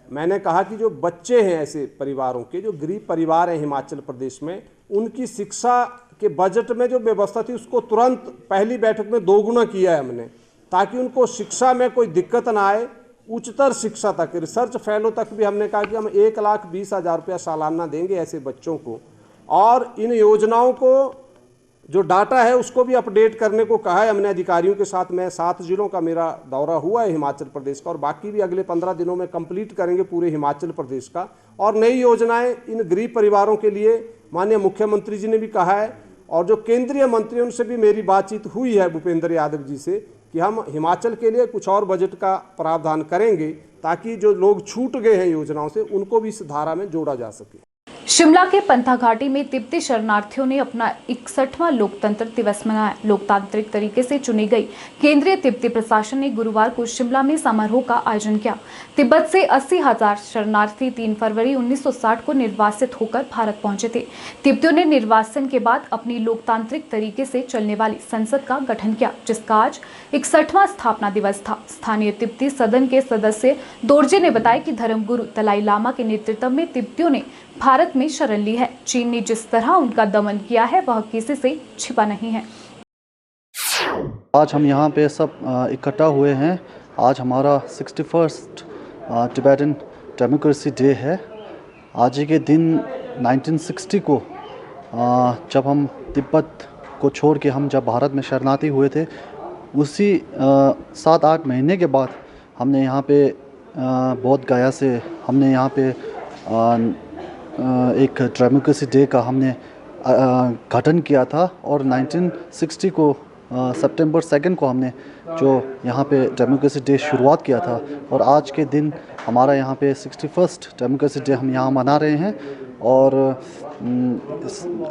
मैंने कहा कि जो बच्चे हैं ऐसे परिवारों के, जो गरीब परिवार हैं हिमाचल प्रदेश में, उनकी शिक्षा के बजट में जो व्यवस्था थी उसको तुरंत पहली बैठक में 2 गुना किया है हमने, ताकि उनको शिक्षा में कोई दिक्कत ना आए। उच्चतर शिक्षा तक, रिसर्च फेलो तक भी हमने कहा कि हम 1,20,000 रुपया सालाना देंगे ऐसे बच्चों को। और इन योजनाओं को जो डाटा है उसको भी अपडेट करने को कहा है हमने अधिकारियों के साथ। मैं 7 जिलों का मेरा दौरा हुआ है हिमाचल प्रदेश का, और बाकी भी अगले 15 दिनों में कंप्लीट करेंगे पूरे हिमाचल प्रदेश का। और नई योजनाएं इन गरीब परिवारों के लिए माननीय मुख्यमंत्री जी ने भी कहा है, और जो केंद्रीय मंत्री उनसे भी मेरी बातचीत हुई है भूपेंद्र यादव जी से, कि हम हिमाचल के लिए कुछ और बजट का प्रावधान करेंगे ताकि जो लोग छूट गए हैं योजनाओं से उनको भी इस धारा में जोड़ा जा सके। शिमला के पंथा घाटी में तिब्बती शरणार्थियों ने अपना 61वां लोकतंत्र दिवस मनाया। लोकतांत्रिक तरीके से चुनी गई केंद्रीय तिब्बती प्रशासन ने गुरुवार को शिमला में समारोह का आयोजन किया। तिब्बत से 80,000 शरणार्थी 3 फरवरी 1960 को निर्वासित होकर भारत पहुंचे थे। तिब्बतियों ने निर्वासन के बाद अपनी लोकतांत्रिक तरीके से चलने वाली संसद का गठन किया, जिसका आज 61वां स्थापना दिवस था। स्थानीय तिब्बती सदन के सदस्य दोरजे ने बताया कि धर्मगुरु दलाई लामा के नेतृत्व में तिब्बतियों ने भारत में शरण ली है। चीन ने जिस तरह उनका दमन किया है वह किसी से छिपा नहीं है। आज हम यहाँ पे सब इकट्ठा हुए हैं। आज हमारा 61st टिबेटन डेमोक्रेसी डे है। आज के दिन 1960 को जब हम तिब्बत को छोड़ के हम जब भारत में शरणार्थी हुए थे, उसी 7-8 महीने के बाद हमने यहाँ पे बोध गया से हमने यहाँ पे एक डेमोक्रेसी डे का हमने गठन किया था। और 1960 को सितंबर 2 को हमने जो यहाँ पे डेमोक्रेसी डे शुरुआत किया था, और आज के दिन हमारा यहाँ पे 61st डेमोक्रेसी डे हम यहाँ मना रहे हैं। और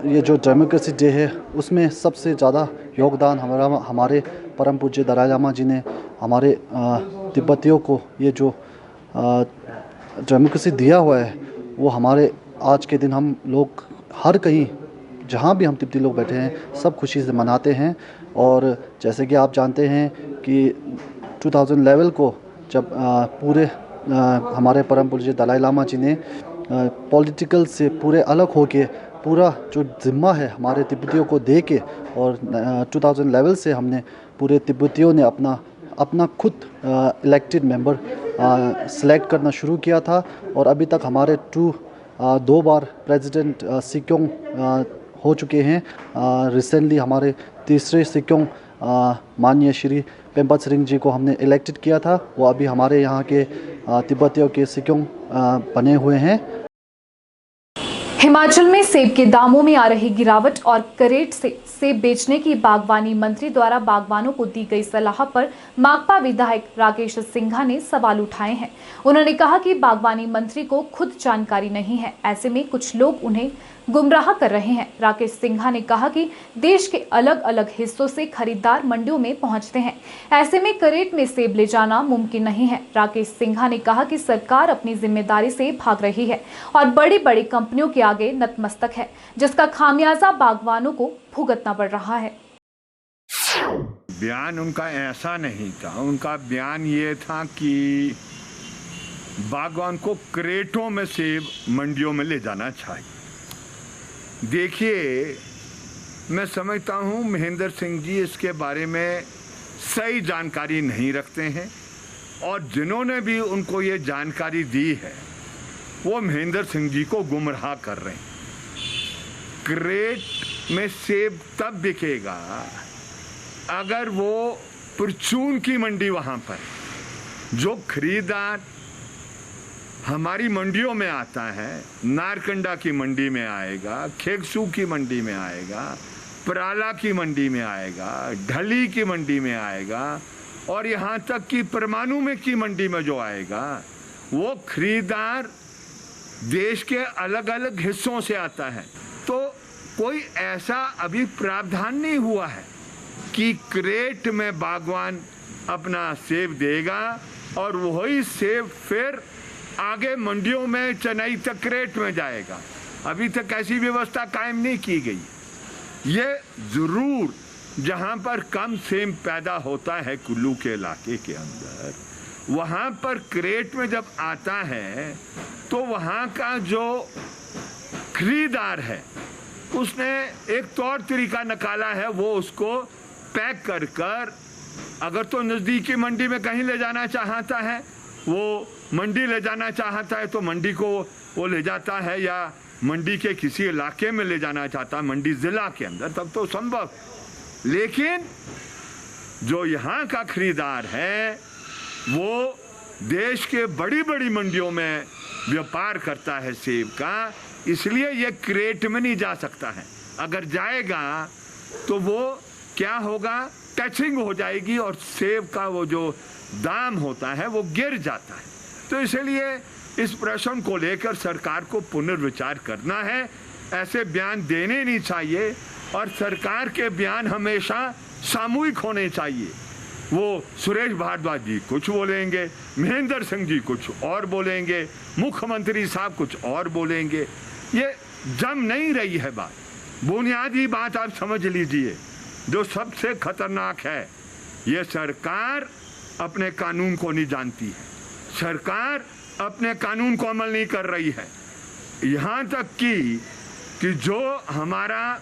ये जो डेमोक्रेसी डे है उसमें सबसे ज़्यादा योगदान हमारे परम पूज्य दलाई लामा जी ने हमारे तिब्बतियों को ये जो डेमोक्रेसी दिया हुआ है, वो हमारे आज के दिन हम लोग हर कहीं जहाँ भी हम तिब्बती लोग बैठे हैं सब खुशी से मनाते हैं। और जैसे कि आप जानते हैं कि 2011 को जब पूरे हमारे परम पूज्य दलाई लामा जी ने पॉलिटिकल से पूरे अलग होके पूरा जो जिम्मा है हमारे तिब्बतियों को दे के, और 2011 से हमने पूरे तिब्बतियों ने अपना खुद इलेक्टेड मेंबर सेलेक्ट करना शुरू किया था। और अभी तक हमारे 2 बार प्रेसिडेंट सिक्योंग हो चुके हैं। रिसेंटली हमारे तीसरे सिक्योंग माननीय श्री पेम्पा त्सरिंग जी को हमने इलेक्टेड किया था। वो अभी हमारे यहाँ के तिब्बतियों के सिक्योंग बने हुए हैं। हिमाचल में सेब के दामों में आ रही गिरावट और करेट से सेब बेचने की बागवानी मंत्री द्वारा बागवानों को दी गई सलाह पर माकपा विधायक राकेश सिंघा ने सवाल उठाए हैं। उन्होंने कहा कि बागवानी मंत्री को खुद जानकारी नहीं है, ऐसे में कुछ लोग उन्हें गुमराह कर रहे हैं। राकेश सिंघा ने कहा कि देश के अलग अलग हिस्सों से खरीदार मंडियों में पहुंचते हैं, ऐसे में क्रेट में सेब ले जाना मुमकिन नहीं है। राकेश सिंघा ने कहा कि सरकार अपनी जिम्मेदारी से भाग रही है और बड़ी बड़ी कंपनियों के आगे नतमस्तक है, जिसका खामियाजा बागवानों को भुगतना पड़ रहा है। बयान उनका ऐसा नहीं था, उनका बयान ये था कि बागवान को क्रेटों में सेब मंडियों में ले जाना चाहिए। देखिए, मैं समझता हूँ महेंद्र सिंह जी इसके बारे में सही जानकारी नहीं रखते हैं और जिन्होंने भी उनको ये जानकारी दी है वो महेंद्र सिंह जी को गुमराह कर रहे हैं। क्रेट में सेब तब बिकेगा अगर वो परचून की मंडी वहाँ पर जो खरीदार हमारी मंडियों में आता है, नारकंडा की मंडी में आएगा, खेगसू की मंडी में आएगा, पराला की मंडी में आएगा, ढली की मंडी में आएगा और यहाँ तक कि परमाणु में की मंडी में जो आएगा, वो खरीदार देश के अलग अलग हिस्सों से आता है। तो कोई ऐसा अभी प्रावधान नहीं हुआ है कि क्रेट में बागवान अपना सेब देगा और वही सेब फिर आगे मंडियों में चेन्नई तक क्रेट में जाएगा। अभी तक ऐसी व्यवस्था कायम नहीं की गई। ये जरूर जहाँ पर कम सेब पैदा होता है कुल्लू के इलाके के अंदर, वहाँ पर क्रेट में जब आता है तो वहाँ का जो खरीदार है उसने एक तौर तरीका निकाला है, वो उसको पैक कर कर अगर तो नज़दीकी मंडी में कहीं ले जाना चाहता है, वो मंडी ले जाना चाहता है तो मंडी को वो ले जाता है, या मंडी के किसी इलाके में ले जाना चाहता है, मंडी ज़िला के अंदर, तब तो संभव। लेकिन जो यहाँ का खरीदार है वो देश के बड़ी बड़ी मंडियों में व्यापार करता है सेब का, इसलिए ये क्रेट में नहीं जा सकता है। अगर जाएगा तो वो क्या होगा, टचिंग हो जाएगी और सेब का वो जो दाम होता है वो गिर जाता है। तो इसलिए इस प्रश्न को लेकर सरकार को पुनर्विचार करना है। ऐसे बयान देने नहीं चाहिए और सरकार के बयान हमेशा सामूहिक होने चाहिए। वो सुरेश भारद्वाज जी कुछ बोलेंगे, महेंद्र सिंह जी कुछ और बोलेंगे, मुख्यमंत्री साहब कुछ और बोलेंगे। ये जम नहीं रही है बात। बुनियादी बात आप समझ लीजिए, जो सबसे खतरनाक है, ये सरकार अपने कानून को नहीं जानती है, सरकार अपने कानून को अमल नहीं कर रही है। यहाँ तक कि जो हमारा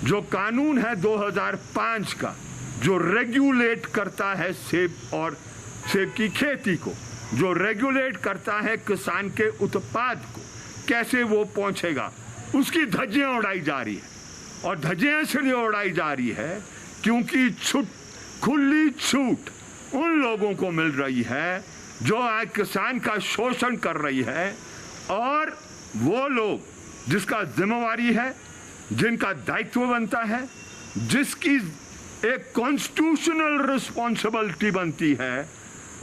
जो कानून है 2005 का, जो रेगुलेट करता है सेब और सेब की खेती को, जो रेगुलेट करता है किसान के उत्पाद को, कैसे वो पहुँचेगा, उसकी धज्जियाँ उड़ाई जा रही है। और धज्जियाँ इसलिए उड़ाई जा रही है क्योंकि खुली छूट उन लोगों को मिल रही है जो आज किसान का शोषण कर रही है, और वो लोग जिसका जिम्मेवारी है, जिनका दायित्व बनता है, जिसकी एक कॉन्स्टिट्यूशनल रिस्पॉन्सिबिलिटी बनती है,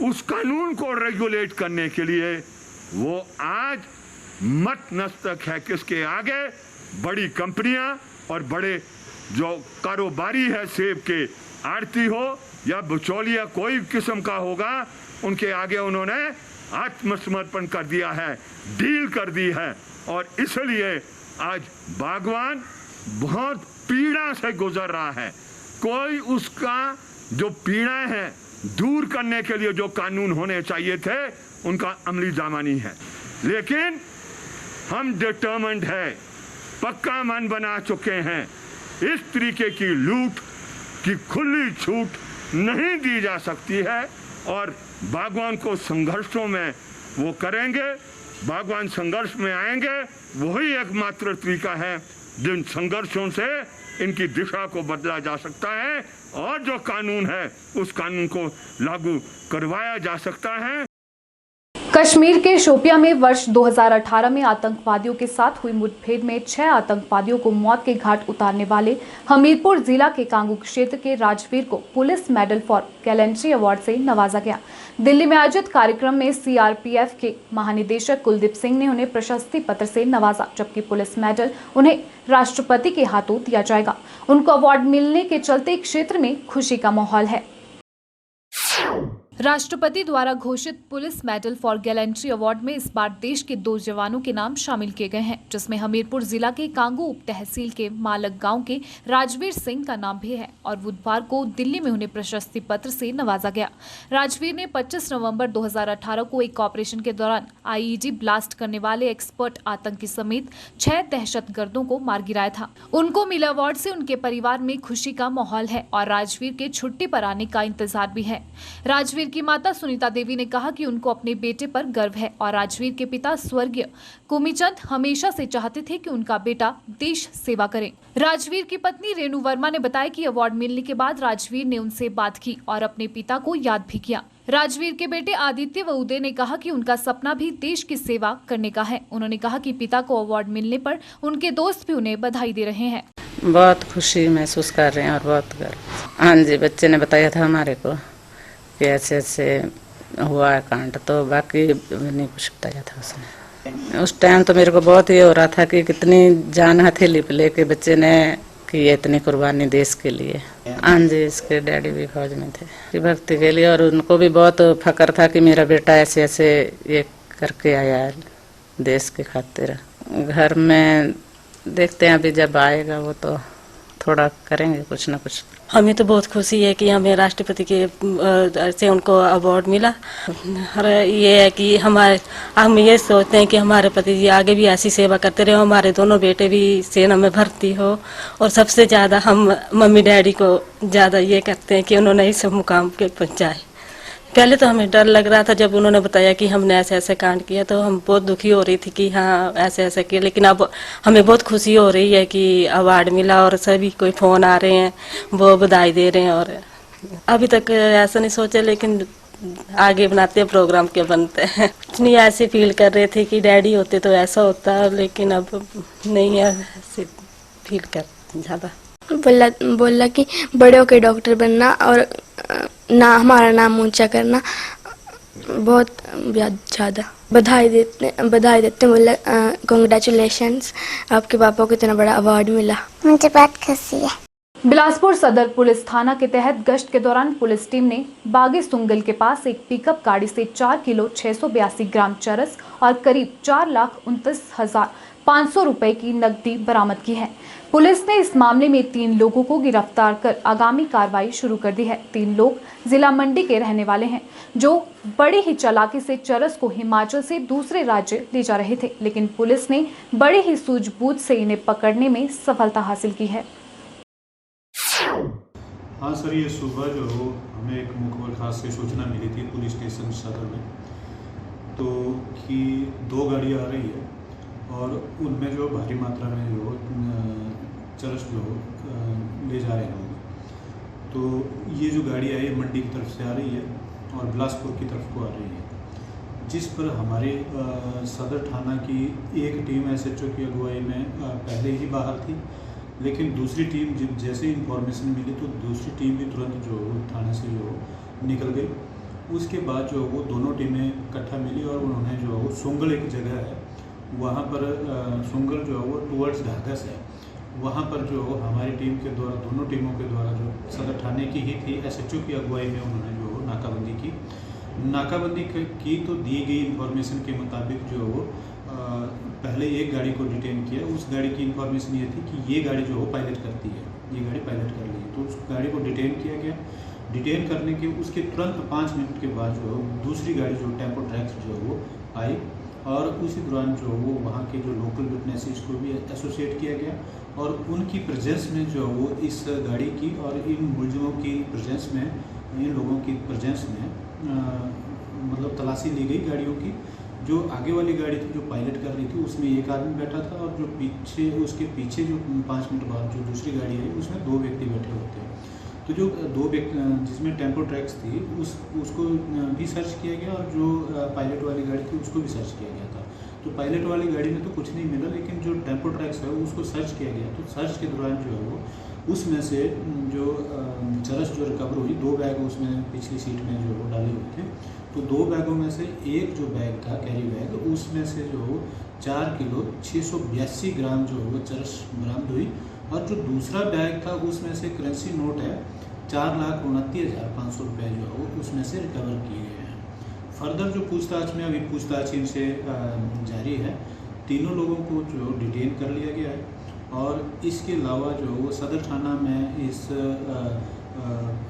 उस कानून को रेगुलेट करने के लिए वो आज मतमस्तक है। किसके आगे? बड़ी कंपनियां और बड़े जो कारोबारी है, सेब के आड़ती हो या बिचौलिया कोई किस्म का होगा, उनके आगे उन्होंने आत्मसमर्पण कर दिया है, डील कर दी है। और इसलिए आज बागवान बहुत पीड़ा से गुजर रहा है। कोई उसका जो पीड़ा है दूर करने के लिए जो कानून होने चाहिए थे, उनका अमली जामा नहीं है। लेकिन हम डिटर्मिन्ड है, पक्का मन बना चुके हैं, इस तरीके की लूट की खुली छूट नहीं दी जा सकती है। और बागवान को संघर्षों में वो करेंगे, बागवान संघर्ष में आएंगे, वही एकमात्र तरीका है जिन संघर्षों से इनकी दिशा को बदला जा सकता है और जो कानून है उस कानून को लागू करवाया जा सकता है। कश्मीर के शोपियां में वर्ष 2018 में आतंकवादियों के साथ हुई मुठभेड़ में 6 आतंकवादियों को मौत के घाट उतारने वाले हमीरपुर जिला के कांगू क्षेत्र के राजवीर को police medal for gallantry award से नवाजा गया। दिल्ली में आयोजित कार्यक्रम में सीआरपीएफ के महानिदेशक कुलदीप सिंह ने उन्हें प्रशस्ति पत्र से नवाजा, जबकि पुलिस मेडल उन्हें राष्ट्रपति के हाथों दिया जाएगा। उनको अवार्ड मिलने के चलते क्षेत्र में खुशी का माहौल है। राष्ट्रपति द्वारा घोषित police medal for gallantry award में इस बार देश के 2 जवानों के नाम शामिल किए गए हैं, जिसमें हमीरपुर जिला के कांगू उप तहसील के मालक गांव के राजवीर सिंह का नाम भी है और बुधवार को दिल्ली में उन्हें प्रशस्ति पत्र से नवाजा गया। राजवीर ने 25 नवंबर 2018 को एक ऑपरेशन के दौरान आईईडी ब्लास्ट करने वाले एक्सपर्ट आतंकी समेत 6 दहशतगर्दों को मार गिराया था। उनको मिले अवार्ड से उनके परिवार में खुशी का माहौल है और राजवीर के छुट्टी पर आने का इंतजार भी है। राजवीर की माता सुनीता देवी ने कहा कि उनको अपने बेटे पर गर्व है और राजवीर के पिता स्वर्गीय कुमीचंद हमेशा से चाहते थे कि उनका बेटा देश सेवा करे। राजवीर की पत्नी रेणु वर्मा ने बताया कि अवार्ड मिलने के बाद राजवीर ने उनसे बात की और अपने पिता को याद भी किया। राजवीर के बेटे आदित्य व उदय ने कहा कि उनका सपना भी देश की सेवा करने का है। उन्होंने कहा कि पिता को अवार्ड मिलने पर उनके दोस्त भी उन्हें बधाई दे रहे हैं। बहुत खुशी महसूस कर रहे हैं और बहुत गर्व। हाँ जी, बच्चे ने बताया था हमारे को कि ऐसे ऐसे हुआ है कांड, तो बाकी नहीं कुछ बताया था उसने। उस टाइम तो मेरे को बहुत ये हो रहा था कि कितनी जान हथेली पे लेके बच्चे ने की इतनी कुर्बानी देश के लिए। हाँ जी, इसके डैडी भी फौज में थे भक्ति के लिए और उनको भी बहुत फक्र था कि मेरा बेटा ऐसे ऐसे ये करके आया है देश के खातिर। घर में देखते हैं अभी जब आएगा वो तो थोड़ा करेंगे कुछ ना कुछ। हमें तो बहुत खुशी है कि हमें राष्ट्रपति के से उनको अवार्ड मिला। और ये है कि हम ये सोचते हैं कि हमारे पति जी आगे भी ऐसी सेवा करते रहे, हमारे दोनों बेटे भी सेना में भर्ती हो और सबसे ज़्यादा हम मम्मी डैडी को ज़्यादा ये करते हैं कि उन्होंने इस मुकाम पे पहुँचाए। पहले तो हमें डर लग रहा था जब उन्होंने बताया कि हमने ऐसे ऐसे कांड किया, तो हम बहुत दुखी हो रही थी कि हाँ ऐसे ऐसे किया, लेकिन अब हमें बहुत खुशी हो रही है कि अवार्ड मिला और सभी कोई फ़ोन आ रहे हैं, वो बधाई दे रहे हैं। और अभी तक ऐसा नहीं सोचा, लेकिन आगे बनाते हैं प्रोग्राम के बनते हैं। नहीं ऐसे फील कर रहे थे कि डैडी होते तो ऐसा होता, लेकिन अब नहीं है, ऐसे फील कर ज़्यादा। बोला कि बड़े होकर डॉक्टर बनना और ना हमारा नाम ऊंचा करना, बहुत ज़्यादा बधाई देते बोला कॉन्ग्रेचुलेशंस, आपके पापा को इतना बड़ा अवार्ड मिला, मुझे बहुत खुशी है। बिलासपुर सदर पुलिस थाना के तहत गश्त के दौरान पुलिस टीम ने बागी सुंगल के पास एक पिकअप गाड़ी से 4 किलो 682 ग्राम चरस और करीब 4,29,500 रुपए की नकदी बरामद की है। पुलिस ने इस मामले में 3 लोगों को गिरफ्तार कर आगामी कार्रवाई शुरू कर दी है। 3 लोग जिला मंडी के रहने वाले हैं, जो बड़ी ही चालाकी से चरस को हिमाचल से दूसरे राज्य ले जा रहे थे, लेकिन पुलिस ने बड़ी ही सूझबूझ से इन्हें पकड़ने में सफलता हासिल की है। हाँ सर, ये सुबह जो हमें एक मुखबर खास से सूचना मिली थी पुलिस स्टेशन सदर में, तो कि 2 गाड़ियाँ आ रही है और उनमें जो भारी मात्रा में जो चरस जो ले जा रहे हैं लोग। तो ये जो गाड़ी आई है मंडी की तरफ से आ रही है और बिलासपुर की तरफ को आ रही है, जिस पर हमारे सदर थाना की एक टीम SHO की अगुवाई में पहले ही बाहर थी, लेकिन दूसरी टीम जब जैसे इन्फॉर्मेशन मिली तो दूसरी टीम भी तुरंत जो थाने से जो निकल गई। उसके बाद जो वो दोनों टीमें इकट्ठा मिली और उन्होंने जो वो सुंगल एक जगह है, वहाँ पर सुंगल जो है वो टुवर्ड्स ढाकस है, वहाँ पर जो हमारी टीम के द्वारा, दोनों टीमों के द्वारा जो सदर थाने की ही थी SHO की अगुवाई में उन्होंने जो नाकाबंदी की। नाकाबंदी की तो दी गई इन्फॉर्मेशन के मुताबिक जो वो पहले एक गाड़ी को डिटेन किया। उस गाड़ी की इन्फॉर्मेशन ये थी कि ये गाड़ी जो वो पायलट करती है, ये गाड़ी पायलट कर ली, तो उस गाड़ी को डिटेन किया गया। डिटेन करने के उसके तुरंत 5 मिनट के बाद जो दूसरी गाड़ी जो टेम्पो ट्रैक्स जो वो आई और उसी दौरान जो वो वहाँ के जो लोकल विटनेसेस को भी एसोसिएट किया गया और उनकी प्रेजेंस में जो वो इस गाड़ी की और इन मुलजिमों की प्रेजेंस में, इन लोगों की प्रेजेंस में मतलब तलाशी ली गई गाड़ियों की। जो आगे वाली गाड़ी थी जो पायलट कर रही थी उसमें एक आदमी बैठा था और जो पीछे उसके पीछे जो 5 मिनट बाद जो दूसरी गाड़ी आई उसमें 2 व्यक्ति बैठे हुए थे। तो जो दो जिसमें टेम्पो ट्रैक्स थी उसको भी सर्च किया गया और जो पायलट वाली गाड़ी थी उसको भी सर्च किया गया था। तो पायलट वाली गाड़ी में तो कुछ नहीं मिला, लेकिन जो टेम्पो ट्रैक्स है उसको सर्च किया गया। तो सर्च के दौरान जो है वो उसमें से जो चरस जो रिकवर हुई, 2 बैग उसमें पिछली सीट में जो डाले हुए थे, तो 2 बैगों में से एक जो बैग था कैरी बैग, उसमें से जो 4 किलो 682 ग्राम जो वो चरस बरामद हुई। और जो दूसरा बैग था उसमें से करेंसी नोट है 4,29,500 रुपये जो है उसमें से रिकवर किए गए हैं। फर्दर जो पूछताछ में अभी पूछताछ इनसे जारी है। तीनों लोगों को जो डिटेन कर लिया गया है और इसके अलावा जो वो सदर थाना में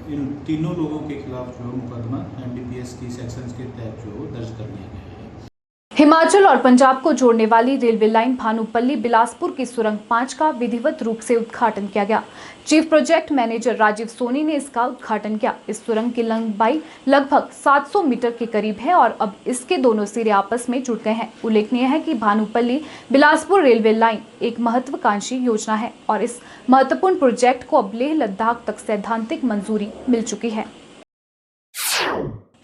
इन तीनों लोगों के खिलाफ जो मुकदमा NDPS की सेक्शंस के तहत जो दर्ज कर लिया गया है। हिमाचल और पंजाब को जोड़ने वाली रेलवे लाइन भानुपल्ली बिलासपुर की सुरंग 5 का विधिवत रूप से उद्घाटन किया गया। Chief project manager Rajiv Soni ने इसका उद्घाटन किया। इस सुरंग की लंबाई लगभग 700 मीटर के करीब है और अब इसके दोनों सिरे आपस में जुड़ गए हैं। उल्लेखनीय है कि भानुपल्ली बिलासपुर रेलवे लाइन एक महत्वाकांक्षी योजना है और इस महत्वपूर्ण प्रोजेक्ट को अब लेह लद्दाख तक सैद्धांतिक मंजूरी मिल चुकी है।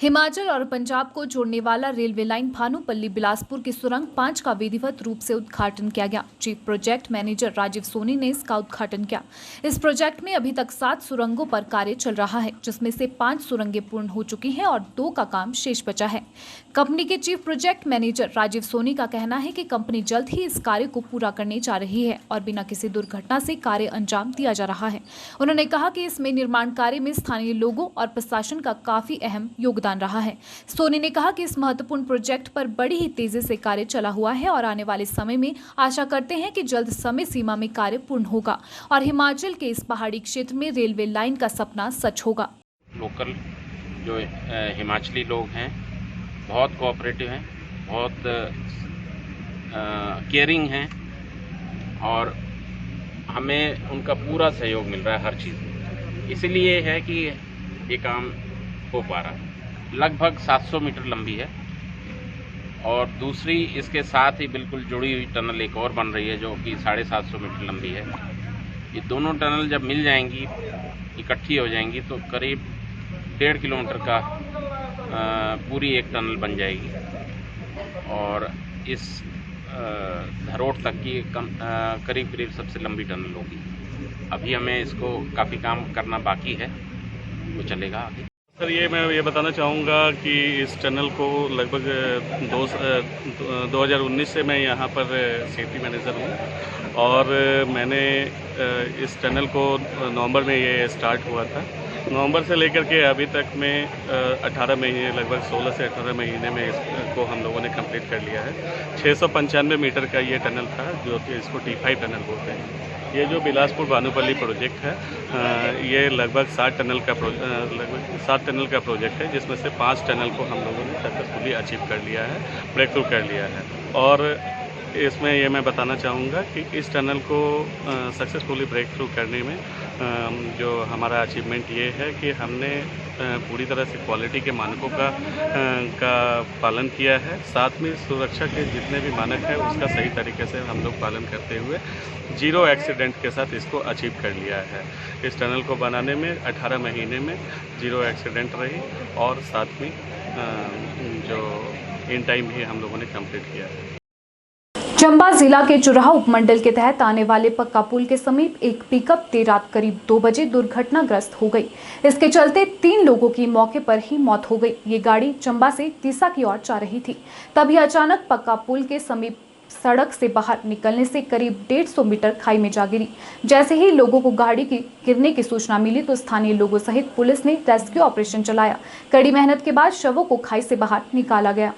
हिमाचल और पंजाब को जोड़ने वाला रेलवे लाइन भानुपल्ली बिलासपुर की सुरंग 5 का विधिवत रूप से उद्घाटन किया गया। Chief project manager Rajiv Soni ने इसका उद्घाटन किया। इस प्रोजेक्ट में अभी तक 7 सुरंगों पर कार्य चल रहा है, जिसमें से 5 सुरंगें पूर्ण हो चुकी हैं और 2 का काम शेष बचा है। कंपनी के chief project manager Rajiv Soni का कहना है कि कंपनी जल्द ही इस कार्य को पूरा करने जा रही है और बिना किसी दुर्घटना से कार्य अंजाम दिया जा रहा है। उन्होंने कहा कि इसमें निर्माण कार्य में स्थानीय लोगों और प्रशासन का काफी अहम योगदान रहा है। सोनी ने कहा कि इस महत्वपूर्ण प्रोजेक्ट पर बड़ी ही तेजी से कार्य चला हुआ है और आने वाले समय में आशा करते हैं कि जल्द समय सीमा में कार्य पूर्ण होगा और हिमाचल के इस पहाड़ी क्षेत्र में रेलवे लाइन का सपना सच होगा। लोकल जो हिमाचली लोग हैं बहुत कोऑपरेटिव हैं, बहुत केयरिंग हैं और हमें उनका पूरा सहयोग मिल रहा है हर चीज़ में। इसलिए है कि ये काम हो पा रहा है। लगभग 700 मीटर लंबी है और दूसरी इसके साथ ही बिल्कुल जुड़ी हुई टनल एक और बन रही है जो कि 750 मीटर लंबी है। ये दोनों टनल जब मिल जाएंगी, इकट्ठी हो जाएंगी तो करीब 1.5 किलोमीटर का पूरी एक टनल बन जाएगी और इस धरोट तक की करीब सबसे लंबी टनल होगी। अभी हमें इसको काफ़ी काम करना बाकी है, वो चलेगा आगे। सर मैं ये बताना चाहूँगा कि इस टनल को लगभग 2019 से मैं यहाँ पर सेफ्टी मैनेजर हूँ और मैंने इस टनल को नवंबर में ये स्टार्ट हुआ था। नवंबर से लेकर के अभी तक में 18 महीने, लगभग 16 से 18 महीने में इसको हम लोगों ने कंप्लीट कर लिया है। 695 मीटर का ये टनल था जो कि इसको T5 टनल बोलते हैं। ये जो बिलासपुर भानुपल्ली प्रोजेक्ट है ये लगभग 7 टनल का प्रोजेक्ट है, जिसमें से 5 टनल को हम लोगों ने सक्सेसफुली अचीव कर लिया है, ब्रेक थ्रू कर लिया है। और इसमें ये मैं बताना चाहूँगा कि इस टनल को सक्सेसफुली ब्रेक थ्रू करने में जो हमारा अचीवमेंट ये है कि हमने पूरी तरह से क्वालिटी के मानकों का पालन किया है। साथ में सुरक्षा के जितने भी मानक हैं उसका सही तरीके से हम लोग पालन करते हुए 0 एक्सीडेंट के साथ इसको अचीव कर लिया है। इस टनल को बनाने में 18 महीने में 0 एक्सीडेंट रही और साथ में जो इन टाइम भी हम लोगों ने कंप्लीट किया है। चंबा जिला के चुराह उपमंडल के तहत आने वाले पक्का पुल के समीप एक पिकअप देर रात करीब 2 बजे दुर्घटनाग्रस्त हो गई। इसके चलते 3 लोगों की मौके पर ही मौत हो गई। ये गाड़ी चंबा से तीसा की ओर जा रही थी, तभी अचानक पक्का पुल के समीप सड़क से बाहर निकलने से करीब 150 मीटर खाई में जा गिरी। जैसे ही लोगों को गाड़ी की गिरने की सूचना मिली तो स्थानीय लोगों सहित पुलिस ने रेस्क्यू ऑपरेशन चलाया। कड़ी मेहनत के बाद शवों को खाई से बाहर निकाला गया।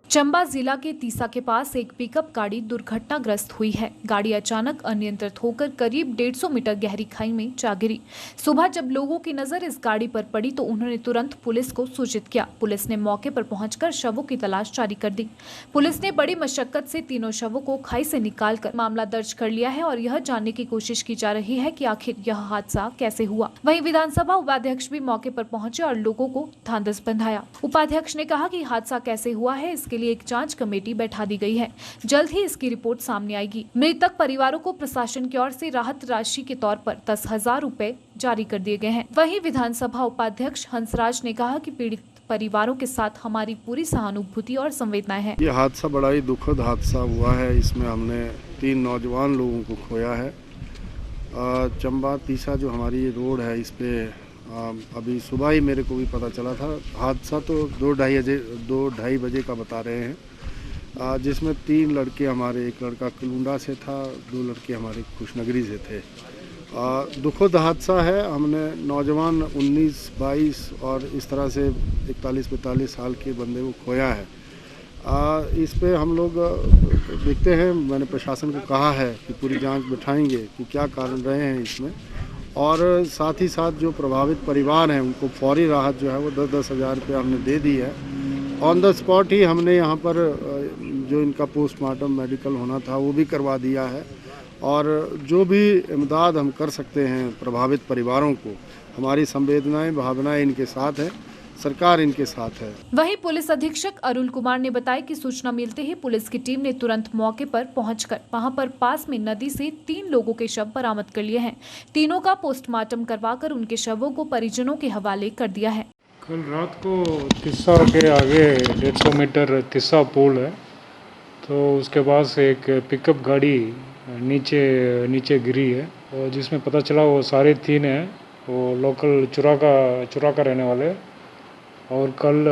चंबा जिला के तीसा के पास एक पिकअप गाड़ी दुर्घटनाग्रस्त हुई है। गाड़ी अचानक अनियंत्रित होकर करीब 150 मीटर गहरी खाई में जा गिरी। सुबह जब लोगों की नजर इस गाड़ी पर पड़ी तो उन्होंने तुरंत पुलिस को सूचित किया। पुलिस ने मौके पर पहुंचकर शवों की तलाश जारी कर दी। पुलिस ने बड़ी मशक्कत से तीनों शवों को खाई से निकालकर मामला दर्ज कर लिया है और यह जानने की कोशिश की जा रही है कि आखिर यह हादसा कैसे हुआ। वहीं विधानसभा उपाध्यक्ष भी मौके पर पहुंचे और लोगों को ढांढस बंधाया। उपाध्यक्ष ने कहा कि हादसा कैसे हुआ है इसके लिए लिए एक जांच कमेटी बैठा दी गई है। जल्द ही इसकी रिपोर्ट सामने आएगी। मृतक परिवारों को प्रशासन की ओर से राहत राशि के तौर पर 10,000 रुपए जारी कर दिए गए हैं। वहीं विधानसभा उपाध्यक्ष हंसराज ने कहा कि पीड़ित परिवारों के साथ हमारी पूरी सहानुभूति और संवेदनाएं हैं। ये हादसा बड़ा ही दुखद हादसा हुआ है। इसमें हमने 3 नौजवान लोगों को खोया है। चंबा तीसा जो हमारी रोड है, इस पे अभी सुबह ही मेरे को भी पता चला था। हादसा तो 2-2:30 बजे का बता रहे हैं, जिसमें 3 लड़के हमारे, एक लड़का कलूंडा से था, 2 लड़के हमारे खुशनगरी से थे। दुखद हादसा है। हमने नौजवान 19, 22 और इस तरह से 41-45 साल के बंदे को खोया है। इस पे हम लोग देखते हैं, मैंने प्रशासन को कहा है कि पूरी जांच बिठाएंगे कि क्या कारण रहे हैं इसमें, और साथ ही साथ जो प्रभावित परिवार हैं उनको फौरी राहत जो है वो 10-10 हज़ार रुपये हमने दे दी है। ऑन द स्पॉट ही हमने यहाँ पर जो इनका पोस्टमार्टम मेडिकल होना था वो भी करवा दिया है, और जो भी इमदाद हम कर सकते हैं प्रभावित परिवारों को, हमारी संवेदनाएं भावनाएं इनके साथ है, सरकार इनके साथ है। वहीं पुलिस अधीक्षक अरुण कुमार ने बताया कि सूचना मिलते ही पुलिस की टीम ने तुरंत मौके पर पहुंचकर वहां पर पास में नदी से 3 लोगों के शव बरामद कर लिए हैं। तीनों का पोस्टमार्टम करवाकर उनके शवों को परिजनों के हवाले कर दिया है। कल रात को तिस्सा के आगे 150 मीटर तिस्सा पुल है, तो उसके पास एक पिकअप गाड़ी नीचे गिरी है, और जिसमें पता चला वो सारे 3 हैं वो लोकल चुरा का रहने वाले। और कल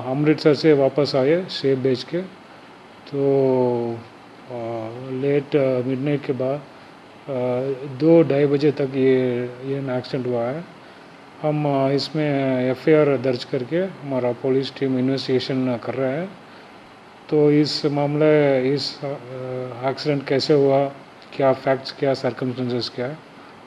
अमृतसर से वापस आए सेब बेच के, तो लेट मिडनाइट के बाद 2-2:30 बजे तक ये एक्सीडेंट हुआ है। हम इसमें FIR दर्ज करके हमारा पुलिस टीम इन्वेस्टिगेशन कर रहा है। तो इस मामले, इस एक्सीडेंट कैसे हुआ, क्या फैक्ट्स, क्या सर्कमस्टेंसेस क्या है,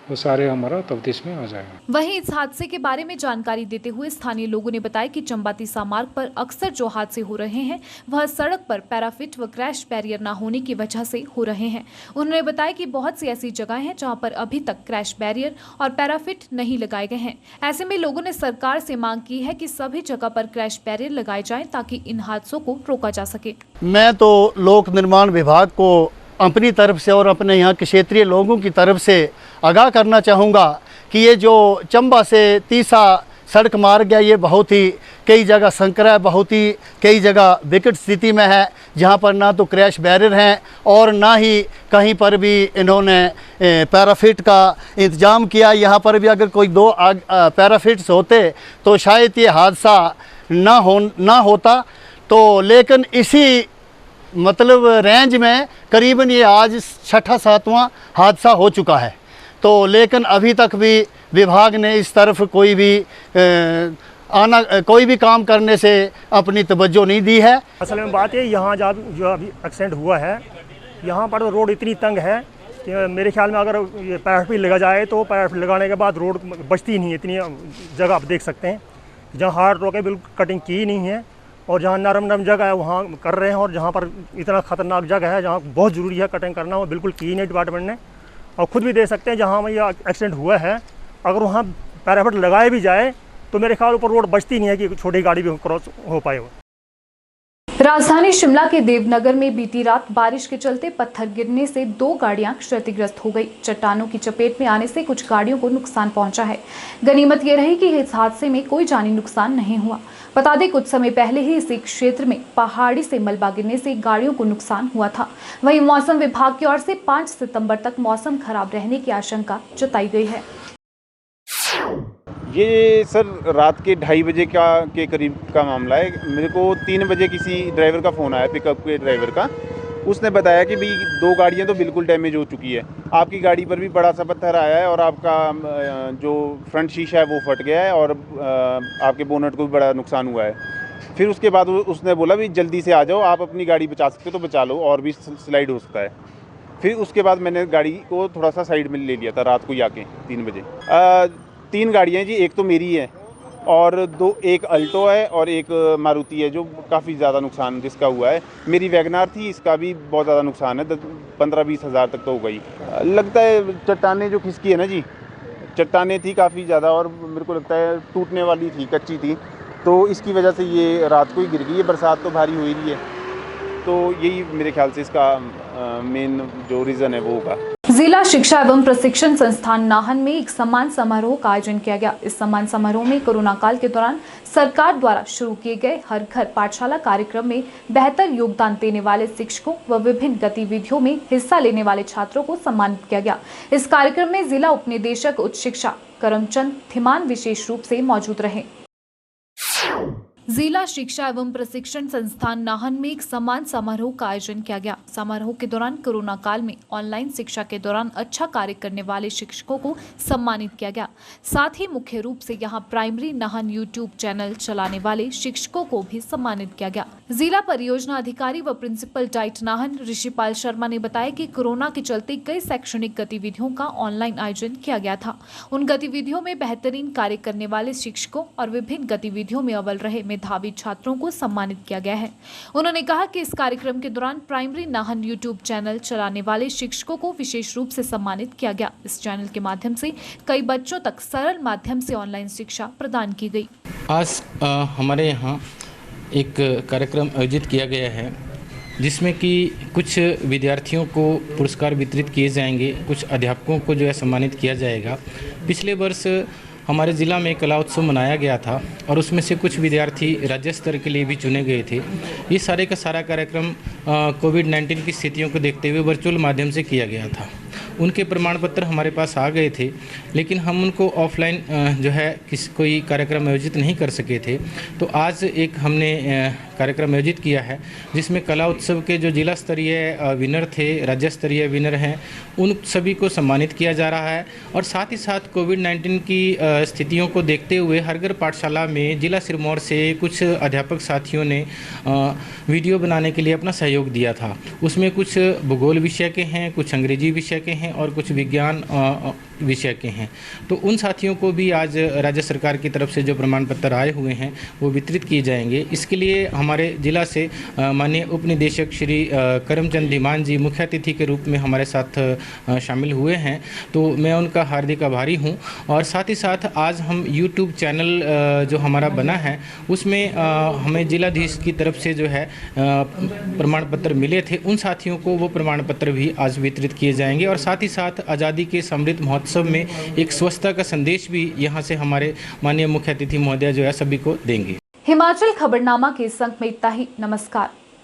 वो सारे हमारा तफ्तीश में आ जाएगा। वहीं इस हादसे के बारे में जानकारी देते हुए स्थानीय लोगों ने बताया कि चंबा तीसा मार्ग पर अक्सर जो हादसे हो रहे हैं वह सड़क पर पैराफिट व क्रैश बैरियर न होने की वजह से हो रहे हैं। उन्होंने बताया कि बहुत सी ऐसी जगह हैं जहां पर अभी तक क्रैश बैरियर और पैराफिट नहीं लगाए गए हैं। ऐसे में लोगों ने सरकार से मांग की है कि सभी जगह पर क्रैश बैरियर लगाए जाएं ताकि इन हादसों को रोका जा सके। मैं तो लोक निर्माण विभाग को अपनी तरफ से और अपने यहाँ के क्षेत्रीय लोगों की तरफ से आगाह करना चाहूँगा कि ये जो चंबा से तीसा सड़क मार्ग है, ये बहुत ही कई जगह संकरा है, बहुत ही कई जगह विकट स्थिति में है, जहाँ पर ना तो क्रैश बैरियर हैं और ना ही कहीं पर भी इन्होंने पैराफिट का इंतज़ाम किया। यहाँ पर भी अगर कोई 2 पैराफिट्स होते तो शायद ये हादसा ना होता। तो लेकिन इसी मतलब रेंज में करीबन ये आज 6वां-7वां हादसा हो चुका है। तो लेकिन अभी तक भी विभाग ने इस तरफ कोई भी काम करने से अपनी तवज्जो नहीं दी है। असल में बात है, यहाँ जो अभी एक्सीडेंट हुआ है, यहाँ पर रोड इतनी तंग है कि मेरे ख्याल में अगर ये पैराफिट लगा जाए तो पैराफिट लगाने के बाद रोड बचती नहीं है। इतनी जगह आप देख सकते हैं जहाँ हार्ड रोड है, बिल्कुल कटिंग की नहीं है, और जहाँ नरम जगह है वहाँ कर रहे हैं, और जहाँ पर इतना ख़तरनाक जगह है जहाँ बहुत ज़रूरी है कटिंग करना, वो बिल्कुल की नहीं डिपार्टमेंट ने। और ख़ुद भी देख सकते हैं जहाँ ये एक्सीडेंट हुआ है, अगर वहाँ पैराफिट लगाए भी जाए तो मेरे ख्याल ऊपर रोड बचती नहीं है कि छोटी गाड़ी भी क्रॉस हो पाए। राजधानी शिमला के देवनगर में बीती रात बारिश के चलते पत्थर गिरने से 2 गाड़ियां क्षतिग्रस्त हो गई। चट्टानों की चपेट में आने से कुछ गाड़ियों को नुकसान पहुंचा है। गनीमत ये रही कि इस हादसे में कोई जानी नुकसान नहीं हुआ। बता दें, कुछ समय पहले ही इसी क्षेत्र में पहाड़ी से मलबा गिरने से गाड़ियों को नुकसान हुआ था। वहीं मौसम विभाग की ओर से 5 सितंबर तक मौसम खराब रहने की आशंका जताई गई है। ये सर रात के 2:30 बजे के करीब का मामला है। मेरे को 3 बजे किसी ड्राइवर का फ़ोन आया, पिकअप के ड्राइवर का। उसने बताया कि भाई 2 गाड़ियाँ तो बिल्कुल डैमेज हो चुकी है, आपकी गाड़ी पर भी बड़ा सा पत्थर आया है और आपका जो फ्रंट शीशा है वो फट गया है, और आपके बोनट को भी बड़ा नुकसान हुआ है। फिर उसके बाद उसने बोला भी जल्दी से आ जाओ, आप अपनी गाड़ी बचा सकते हो तो बचा लो, और भी स्लाइड हो सकता है। फिर उसके बाद मैंने गाड़ी को थोड़ा सा साइड में ले लिया था रात को ही आके 3 बजे। 3 गाड़ियाँ जी, एक तो मेरी है और एक अल्टो है और एक मारुति है जो काफ़ी ज़्यादा नुकसान जिसका हुआ है। मेरी वैगनार थी, इसका भी बहुत ज़्यादा नुकसान है, 15-20 हज़ार तक तो हो गई। लगता है चट्टानें जो खिसकी है ना जी, चट्टानें थी काफ़ी ज़्यादा, और मेरे को लगता है टूटने वाली थी, कच्ची थी, तो इसकी वजह से ये रात को ही गिर गई है। बरसात तो भारी हो ही रही है। तो यही मेरे ख्याल से इसका मेन जो रीज़न है वो होगा। जिला शिक्षा एवं प्रशिक्षण संस्थान नाहन में एक सम्मान समारोह का आयोजन किया गया। इस सम्मान समारोह में कोरोना काल के दौरान सरकार द्वारा शुरू किए गए हर घर पाठशाला कार्यक्रम में बेहतर योगदान देने वाले शिक्षकों व विभिन्न गतिविधियों में हिस्सा लेने वाले छात्रों को सम्मानित किया गया। इस कार्यक्रम में जिला उपनिदेशक उच्च शिक्षा करमचंद थिमान विशेष रूप से मौजूद रहे। जिला शिक्षा एवं प्रशिक्षण संस्थान नाहन में एक सम्मान समारोह का आयोजन किया गया। समारोह के दौरान कोरोना काल में ऑनलाइन शिक्षा के दौरान अच्छा कार्य करने वाले शिक्षकों को सम्मानित किया गया। साथ ही मुख्य रूप से यहां प्राइमरी नाहन यूट्यूब चैनल चलाने वाले शिक्षकों को भी सम्मानित किया गया। जिला परियोजना अधिकारी व प्रिंसिपल डाइट नाहन ऋषिपाल शर्मा ने बताया कि कोरोना के चलते कई शैक्षणिक गतिविधियों का ऑनलाइन आयोजन किया गया था। उन गतिविधियों में बेहतरीन कार्य करने वाले शिक्षकों और विभिन्न गतिविधियों में अव्वल रहे मेधावी छात्रों को सम्मानित किया गया है। उन्होंने कहा कि इस कार्यक्रम के दौरान प्राइमरी नाहन यूट्यूब चैनल चलाने वाले शिक्षकों को विशेष रूप से सम्मानित किया गया। इस चैनल के माध्यम से कई बच्चों तक सरल माध्यम से ऑनलाइन शिक्षा प्रदान की गई। आज हमारे यहाँ एक कार्यक्रम आयोजित किया गया है जिसमें कि कुछ विद्यार्थियों को पुरस्कार वितरित किए जाएंगे, कुछ अध्यापकों को जो है सम्मानित किया जाएगा। पिछले वर्ष हमारे ज़िला में कला उत्सव मनाया गया था और उसमें से कुछ विद्यार्थी राज्य स्तर के लिए भी चुने गए थे। ये सारे का सारा कार्यक्रम कोविड-19 की स्थितियों को देखते हुए वर्चुअल माध्यम से किया गया था। उनके प्रमाण पत्र हमारे पास आ गए थे, लेकिन हम उनको ऑफलाइन जो है कोई कार्यक्रम आयोजित नहीं कर सके थे। तो आज एक हमने कार्यक्रम आयोजित किया है जिसमें कला उत्सव के जो जिला स्तरीय विनर थे, राज्य स्तरीय विनर हैं, उन सभी को सम्मानित किया जा रहा है। और साथ ही साथ कोविड-19 की स्थितियों को देखते हुए हर घर पाठशाला में जिला सिरमौर से कुछ अध्यापक साथियों ने वीडियो बनाने के लिए अपना सहयोग दिया था। उसमें कुछ भूगोल विषय के हैं, कुछ अंग्रेजी विषय के हैं और कुछ विज्ञान विषय के हैं। तो उन साथियों को भी आज राज्य सरकार की तरफ से जो प्रमाण पत्र आए हुए हैं वो वितरित किए जाएंगे। इसके लिए हमारे जिला से माननीय उप निदेशक श्री करमचंद धीमान जी मुख्य अतिथि के रूप में हमारे साथ शामिल हुए हैं, तो मैं उनका हार्दिक आभारी हूं। और साथ ही साथ आज हम यूट्यूब चैनल जो हमारा बना है उसमें हमें जिलाधीश की तरफ से जो है प्रमाण पत्र मिले थे, उन साथियों को वो प्रमाण पत्र भी आज वितरित किए जाएंगे। और साथ ही साथ आज़ादी के अमृत महोत्सव में एक स्वच्छता का संदेश भी यहाँ से हमारे माननीय मुख्य अतिथि महोदय जो है सभी को देंगे। हिमाचल खबरनामा के इस अंक में इतना ही। नमस्कार।